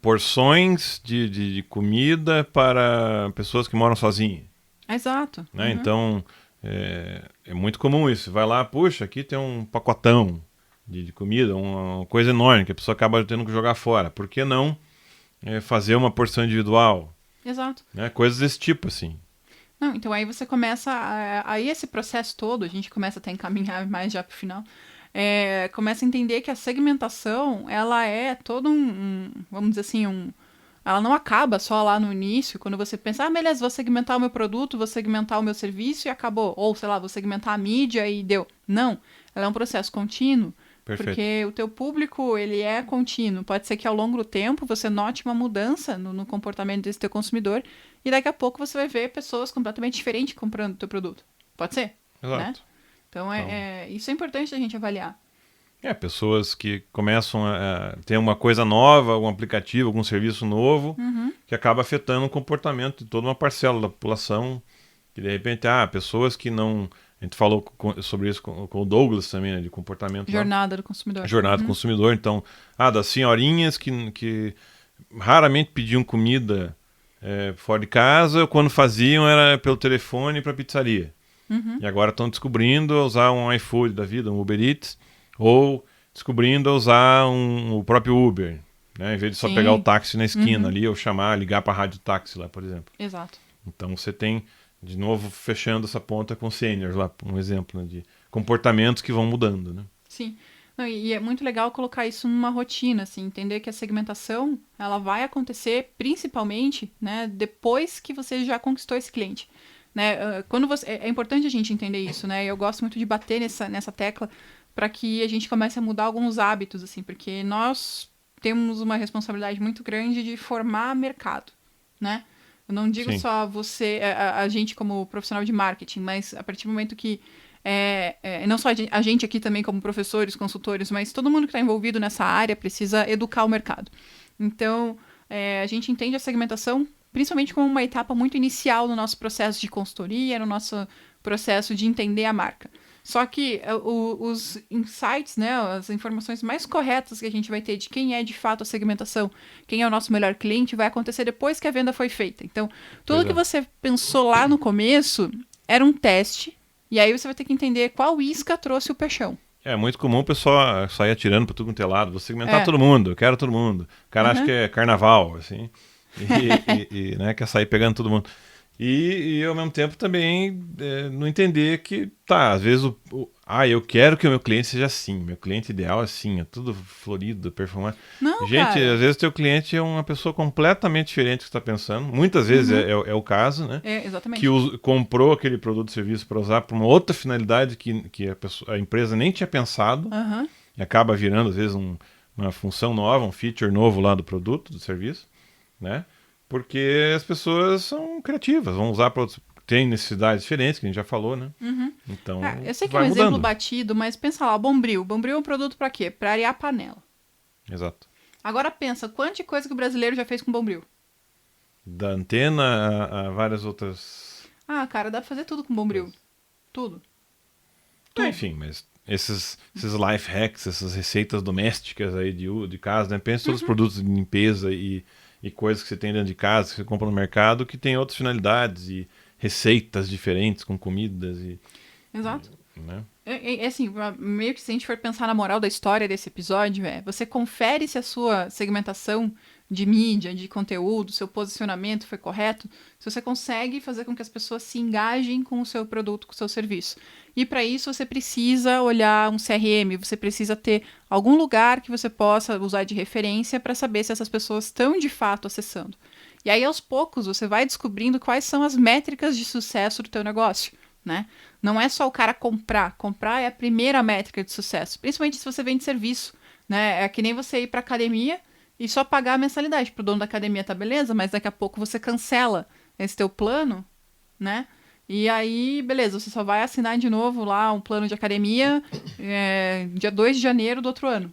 porções de comida para pessoas que moram sozinhas. Exato. Né? Então, é muito comum isso. Vai lá, puxa, aqui tem um pacotão de comida, uma coisa enorme que a pessoa acaba tendo que jogar fora. Por que não fazer uma porção individual? Exato. Né? Coisas desse tipo, assim. Não, então aí você começa, aí esse processo todo, a gente começa até a encaminhar mais já pro final, começa a entender que a segmentação, ela é todo vamos dizer assim, ela não acaba só lá no início, quando você pensa, beleza, vou segmentar o meu produto, vou segmentar o meu serviço e acabou. Ou, sei lá, vou segmentar a mídia e deu. Não, ela é um processo contínuo. Perfeito. Porque o teu público, ele é contínuo. Pode ser que ao longo do tempo você note uma mudança no comportamento desse teu consumidor e daqui a pouco você vai ver pessoas completamente diferentes comprando o teu produto. Pode ser? Exato. Né? Então, isso é importante a gente avaliar. Pessoas que começam a ter uma coisa nova, algum aplicativo, algum serviço novo, que acaba afetando o comportamento de toda uma parcela da população, que de repente, pessoas que não... A gente falou sobre isso com o Douglas também, né, de comportamento. Jornada do consumidor. Jornada do consumidor. Então, das senhorinhas que raramente pediam comida fora de casa, quando faziam era pelo telefone para pizzaria. E agora estão descobrindo usar um iFood da vida, um Uber Eats, ou descobrindo usar o próprio Uber, né, em vez de só pegar o táxi na esquina ali, ou ligar para a rádio táxi lá, por exemplo. Exato. Então você tem... De novo, fechando essa ponta com seniors lá, um exemplo, né, de comportamentos que vão mudando, né? Sim. Não, e é muito legal colocar isso numa rotina, assim, entender que a segmentação, ela vai acontecer principalmente, né, depois que você já conquistou esse cliente. Né? Quando é importante a gente entender isso, né? Eu gosto muito de bater nessa tecla para que a gente comece a mudar alguns hábitos, assim, porque nós temos uma responsabilidade muito grande de formar mercado, né? Eu não digo só você, a gente como profissional de marketing, mas a partir do momento que, não só a gente aqui também como professores, consultores, mas todo mundo que está envolvido nessa área precisa educar o mercado. Então, a gente entende a segmentação principalmente como uma etapa muito inicial no nosso processo de consultoria, no nosso processo de entender a marca. Só que os insights, né, as informações mais corretas que a gente vai ter de quem é de fato a segmentação, quem é o nosso melhor cliente, vai acontecer depois que a venda foi feita. Então, tudo que você pensou lá no começo era um teste, e aí você vai ter que entender qual isca trouxe o peixão. É muito comum o pessoal sair atirando para tudo quanto é lado, vou segmentar todo mundo, eu quero todo mundo. O cara acha que é carnaval, assim, e né, quer sair pegando todo mundo. E ao mesmo tempo também não entender que, às vezes, eu quero que o meu cliente seja assim, meu cliente ideal é assim, é tudo florido, perfumado. Não, gente, cara. Às vezes teu cliente é uma pessoa completamente diferente do que você está pensando, muitas vezes é o caso, né? Exatamente. Que comprou aquele produto ou serviço para usar para uma outra finalidade que a empresa nem tinha pensado, e acaba virando, às vezes, uma função nova, um feature novo lá do produto, do serviço, né? Porque as pessoas são criativas, vão usar para outros. Tem necessidades diferentes, que a gente já falou, né? Então, eu sei que é um exemplo batido, mas pensa lá, o Bombril. Bombril é um produto para quê? Para arear a panela. Exato. Agora pensa, quanta de coisa que o brasileiro já fez com Bombril? Da antena a várias outras... Cara, dá pra fazer tudo com Bombril. Tudo. Enfim, mas esses life hacks, essas receitas domésticas aí de casa, né? Pensa em todos os produtos de limpeza e coisas que você tem dentro de casa, que você compra no mercado, que tem outras finalidades e receitas diferentes com comidas e... Exato. Né? Assim, meio que se a gente for pensar na moral da história desse episódio, você confere se a sua segmentação de mídia, de conteúdo, seu posicionamento foi correto, se você consegue fazer com que as pessoas se engajem com o seu produto, com o seu serviço. E para isso você precisa olhar um CRM, você precisa ter algum lugar que você possa usar de referência para saber se essas pessoas estão de fato acessando. E aí aos poucos você vai descobrindo quais são as métricas de sucesso do teu negócio, né? Não é só o cara comprar. Comprar é a primeira métrica de sucesso, principalmente se você vende serviço, né? É que nem você ir para academia e só pagar a mensalidade. Pro dono da academia tá beleza, mas daqui a pouco você cancela esse teu plano, né? E aí, beleza, você só vai assinar de novo lá um plano de academia dia 2 de janeiro do outro ano.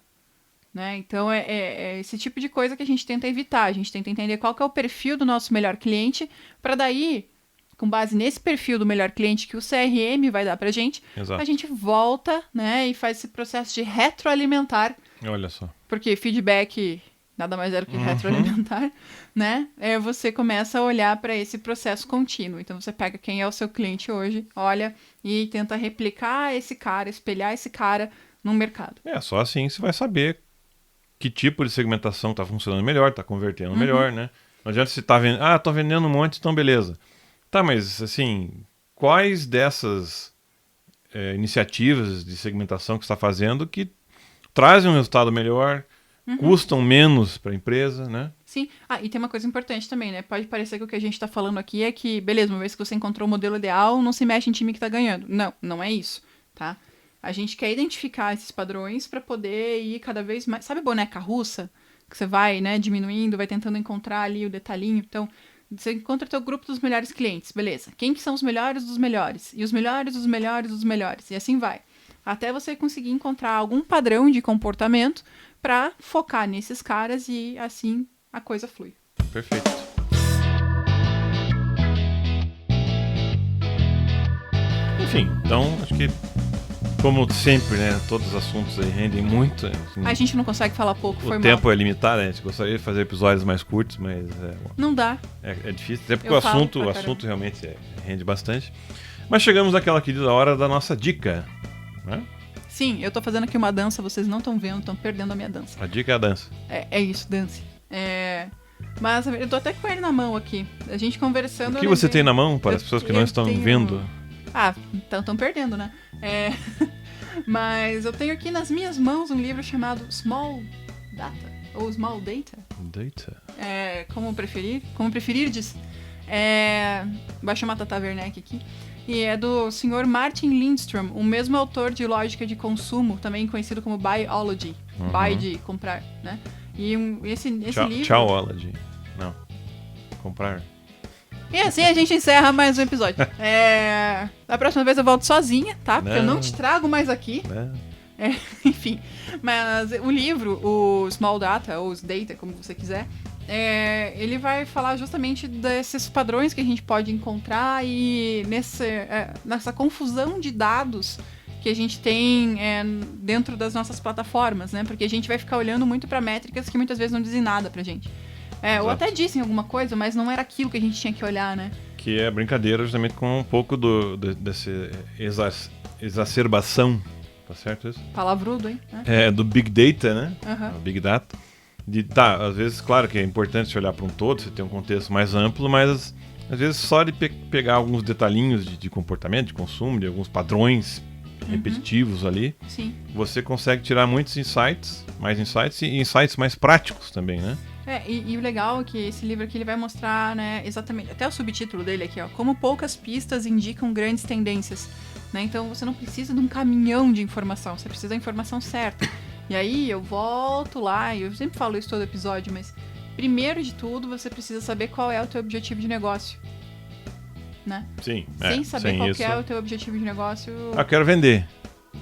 Né? Então, é esse tipo de coisa que a gente tenta evitar. A gente tenta entender qual que é o perfil do nosso melhor cliente, para daí, com base nesse perfil do melhor cliente que o CRM vai dar pra gente, Exato. a gente volta, né, e faz esse processo de retroalimentar. Olha só. Porque feedback nada mais é do que retroalimentar, né? Você começa a olhar para esse processo contínuo. Então, você pega quem é o seu cliente hoje, olha e tenta replicar esse cara, espelhar esse cara no mercado. Só assim você vai saber que tipo de segmentação está funcionando melhor, está convertendo melhor, né? Não adianta você estar vendendo... tô vendendo um monte, então beleza. Tá, mas assim, quais dessas iniciativas de segmentação que você está fazendo que trazem um resultado melhor, custam menos para a empresa, né? Sim. E tem uma coisa importante também, né? Pode parecer que o que a gente está falando aqui é que, beleza, uma vez que você encontrou o modelo ideal, não se mexe em time que está ganhando. Não, não é isso, tá? A gente quer identificar esses padrões para poder ir cada vez mais... Sabe boneca russa? Que você vai, né, diminuindo, vai tentando encontrar ali o detalhinho. Então, você encontra o teu grupo dos melhores clientes, beleza. Quem que são os melhores dos melhores? E os melhores dos melhores dos melhores. E assim vai. Até você conseguir encontrar algum padrão de comportamento para focar nesses caras e assim a coisa flui. Perfeito. Enfim, então acho que, como sempre, né, todos os assuntos aí rendem muito. Assim, A gente não consegue falar pouco, foi o mal. tempo é limitado, né? A gente gostaria de fazer episódios mais curtos, mas Não dá. é difícil, até porque Eu o falo assunto pra caramba. realmente rende bastante. Mas chegamos àquela querida hora da nossa dica, né? Sim, eu tô fazendo aqui uma dança, vocês não estão vendo, estão perdendo a minha dança. A dica é a dança. É isso, dance. Mas eu tô até com ele na mão aqui. A gente conversando... O que você tem na mão para as pessoas que não estão tenho... vendo? Então estão perdendo, né? Mas eu tenho aqui nas minhas mãos um livro chamado Small Data, ou Small Data. Data. Como preferirdes. Vai chamar Tata Werneck aqui. E é do Sr. Martin Lindstrom, o mesmo autor de Lógica de Consumo, também conhecido como Buyology. Buy de comprar, né? E esse livro... Tchauology. Não. Comprar. E assim a gente encerra mais um episódio. Da próxima vez eu volto sozinha, tá? Porque eu não te trago mais aqui. Enfim. Mas o livro, o Small Data, ou os Data, como você quiser, ele vai falar justamente desses padrões que a gente pode encontrar e nessa confusão de dados que a gente tem dentro das nossas plataformas, né? Porque a gente vai ficar olhando muito para métricas que muitas vezes não dizem nada pra gente. Ou até dizem alguma coisa, mas não era aquilo que a gente tinha que olhar, né? Que é brincadeira justamente com um pouco dessa exacerbação, tá certo isso? Palavrudo, hein? Do Big Data, né? Uhum. Big Data. Às vezes, claro que é importante você olhar para um todo, você ter um contexto mais amplo, mas às vezes só de pegar alguns detalhinhos de comportamento, de consumo, de alguns padrões repetitivos ali, Sim. você consegue tirar muitos insights e insights mais práticos também, né? E o legal é que esse livro aqui ele vai mostrar, né, exatamente, até o subtítulo dele aqui, ó, como poucas pistas indicam grandes tendências, né? Então você não precisa de um caminhão de informação, você precisa da informação certa. E aí eu volto lá, e eu sempre falo isso todo episódio, mas primeiro de tudo você precisa saber qual é o teu objetivo de negócio, né? Sim. Sem saber qual que é o teu objetivo de negócio... Eu quero vender.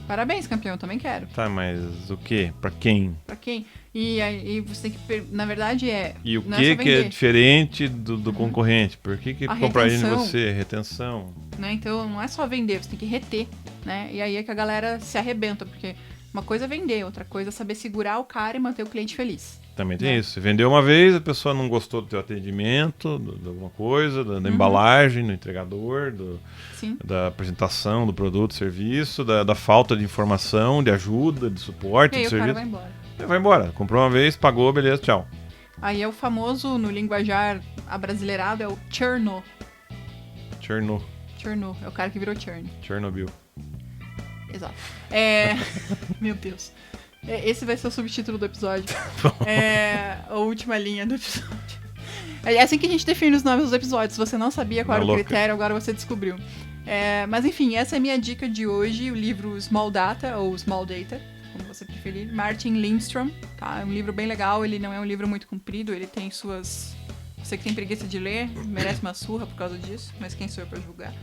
Parabéns, campeão, eu também quero. Tá, mas o quê? Pra quem? Pra quem? E aí você tem que... Na verdade E o que é diferente do concorrente? Por que compraria de você? Retenção. Né? Então não é só vender, você tem que reter, né? E aí é que a galera se arrebenta, porque uma coisa é vender, outra coisa é saber segurar o cara e manter o cliente feliz. Também tem isso. Você vendeu uma vez, a pessoa não gostou do teu atendimento, de alguma coisa, da embalagem, do entregador, da apresentação do produto, serviço, da falta de informação, de ajuda, de suporte, e aí de o serviço. cara vai embora. Vai embora. Comprou uma vez, pagou, beleza, tchau. Aí é o famoso, no linguajar abrasileirado, é o Cherno. Cherno. É o cara que virou Churn. Chernobyl. Exato. Meu Deus. Esse vai ser o subtítulo do episódio. A última linha do episódio. É assim que a gente define os nomes dos episódios. Se você não sabia qual era o critério, agora você descobriu. Mas enfim, essa é a minha dica de hoje. O livro Small Data, ou Small Data, como você preferir. Martin Lindstrom. Tá? É um livro bem legal. Ele não é um livro muito comprido. Ele tem suas... Você que tem preguiça de ler, merece uma surra por causa disso. Mas quem sou eu pra julgar?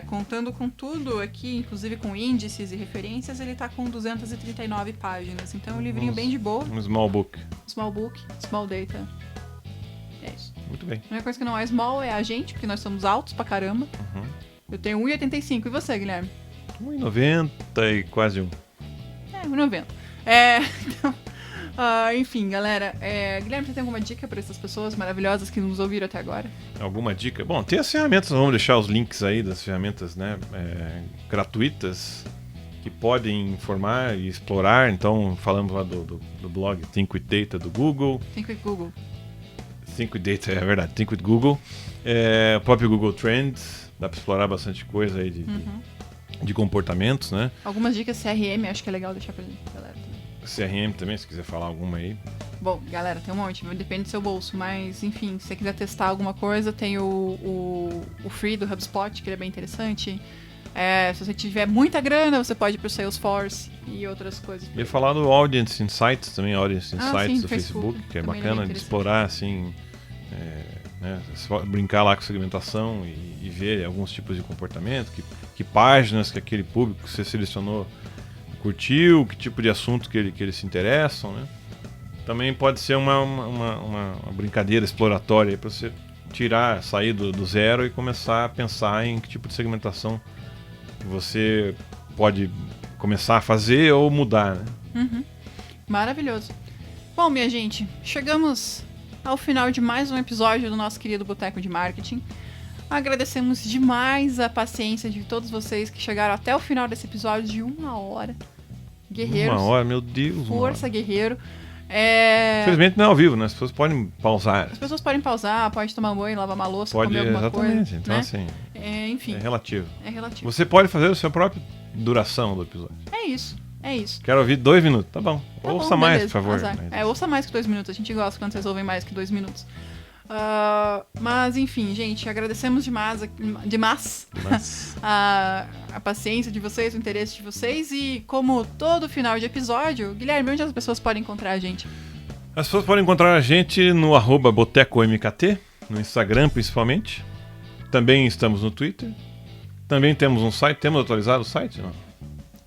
Contando com tudo aqui, inclusive com índices e referências, ele tá com 239 páginas. Então é um livrinho bem de boa. Um small book. Small book, small data. É isso. Muito bem. A única coisa que não é small é a gente, porque nós somos altos pra caramba. Uhum. Eu tenho 1,85. E você, Guilherme? 1,90 e quase 1. 1,90. Então, enfim, galera. Guilherme, você tem alguma dica para essas pessoas maravilhosas que nos ouviram até agora? Alguma dica? Bom, tem as ferramentas, vamos deixar os links aí das ferramentas, né, gratuitas que podem informar e explorar. Então, falamos lá do blog Think with Data do Google. Think with Google. Think with Data, é verdade, Think with Google. O próprio Google Trends, dá para explorar bastante coisa aí de comportamentos, né? Algumas dicas CRM, acho que é legal deixar pra galera também. CRM também, se quiser falar alguma aí. Bom, galera, tem um monte, depende do seu bolso, mas enfim, se você quiser testar alguma coisa, tem o Free do HubSpot, que ele é bem interessante. Se você tiver muita grana, você pode ir pro Salesforce e outras coisas. Eu ia falar do Audience Insights também, Audience Insights sim, do Facebook, que é também bacana é de explorar, assim, né, brincar lá com segmentação e ver alguns tipos de comportamento, que páginas que aquele público que você selecionou curtiu, que tipo de assunto que eles se interessam, né? Também pode ser uma brincadeira exploratória para você sair do zero e começar a pensar em que tipo de segmentação você pode começar a fazer ou mudar, né? Uhum. Maravilhoso. Bom, minha gente, chegamos ao final de mais um episódio do nosso querido Boteco de Marketing. Agradecemos demais a paciência de todos vocês que chegaram até o final desse episódio de 1 hora. Guerreiros. 1 hora, meu Deus. Força, guerreiro. Infelizmente não é ao vivo, né? As pessoas podem pausar. As pessoas podem pausar, pode tomar banho, lavar uma louça, comer alguma exatamente. coisa. Então, né? assim, enfim. é relativo. É relativo. Você pode fazer a sua própria duração do episódio. É isso. Quero ouvir 2 minutos. Tá bom. Tá ouça bom, mais, beleza, por favor. ouça mais que 2 minutos. A gente gosta quando vocês ouvem mais que 2 minutos. Mas, enfim, gente, agradecemos demais a paciência de vocês, o interesse de vocês. E como todo final de episódio, Guilherme, onde as pessoas podem encontrar a gente? As pessoas podem encontrar a gente no @BotecoMKT, no Instagram principalmente. Também estamos no Twitter. Também temos um site. Temos atualizado o site? Não?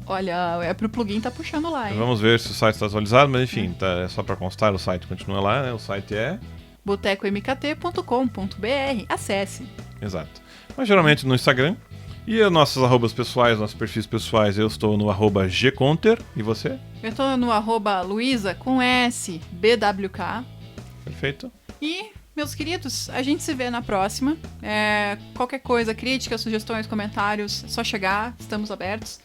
Olha, pro plugin tá puxando lá, hein? Vamos ver se o site está atualizado, mas enfim, é só para constar, o site continua lá, né? O site é botecomkt.com.br. Acesse. Exato. Mas geralmente no Instagram. E as nossas arrobas pessoais, nossos perfis pessoais, eu estou no @gconter. E você? Eu tô no @Luiza com S, BWK. Perfeito. E, meus queridos, a gente se vê na próxima. Qualquer coisa, críticas, sugestões, comentários, é só chegar, estamos abertos.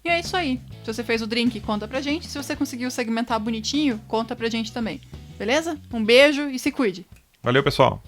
E é isso aí. Se você fez o drink, conta pra gente. Se você conseguiu segmentar bonitinho, conta pra gente também. Beleza? Um beijo e se cuide. Valeu, pessoal.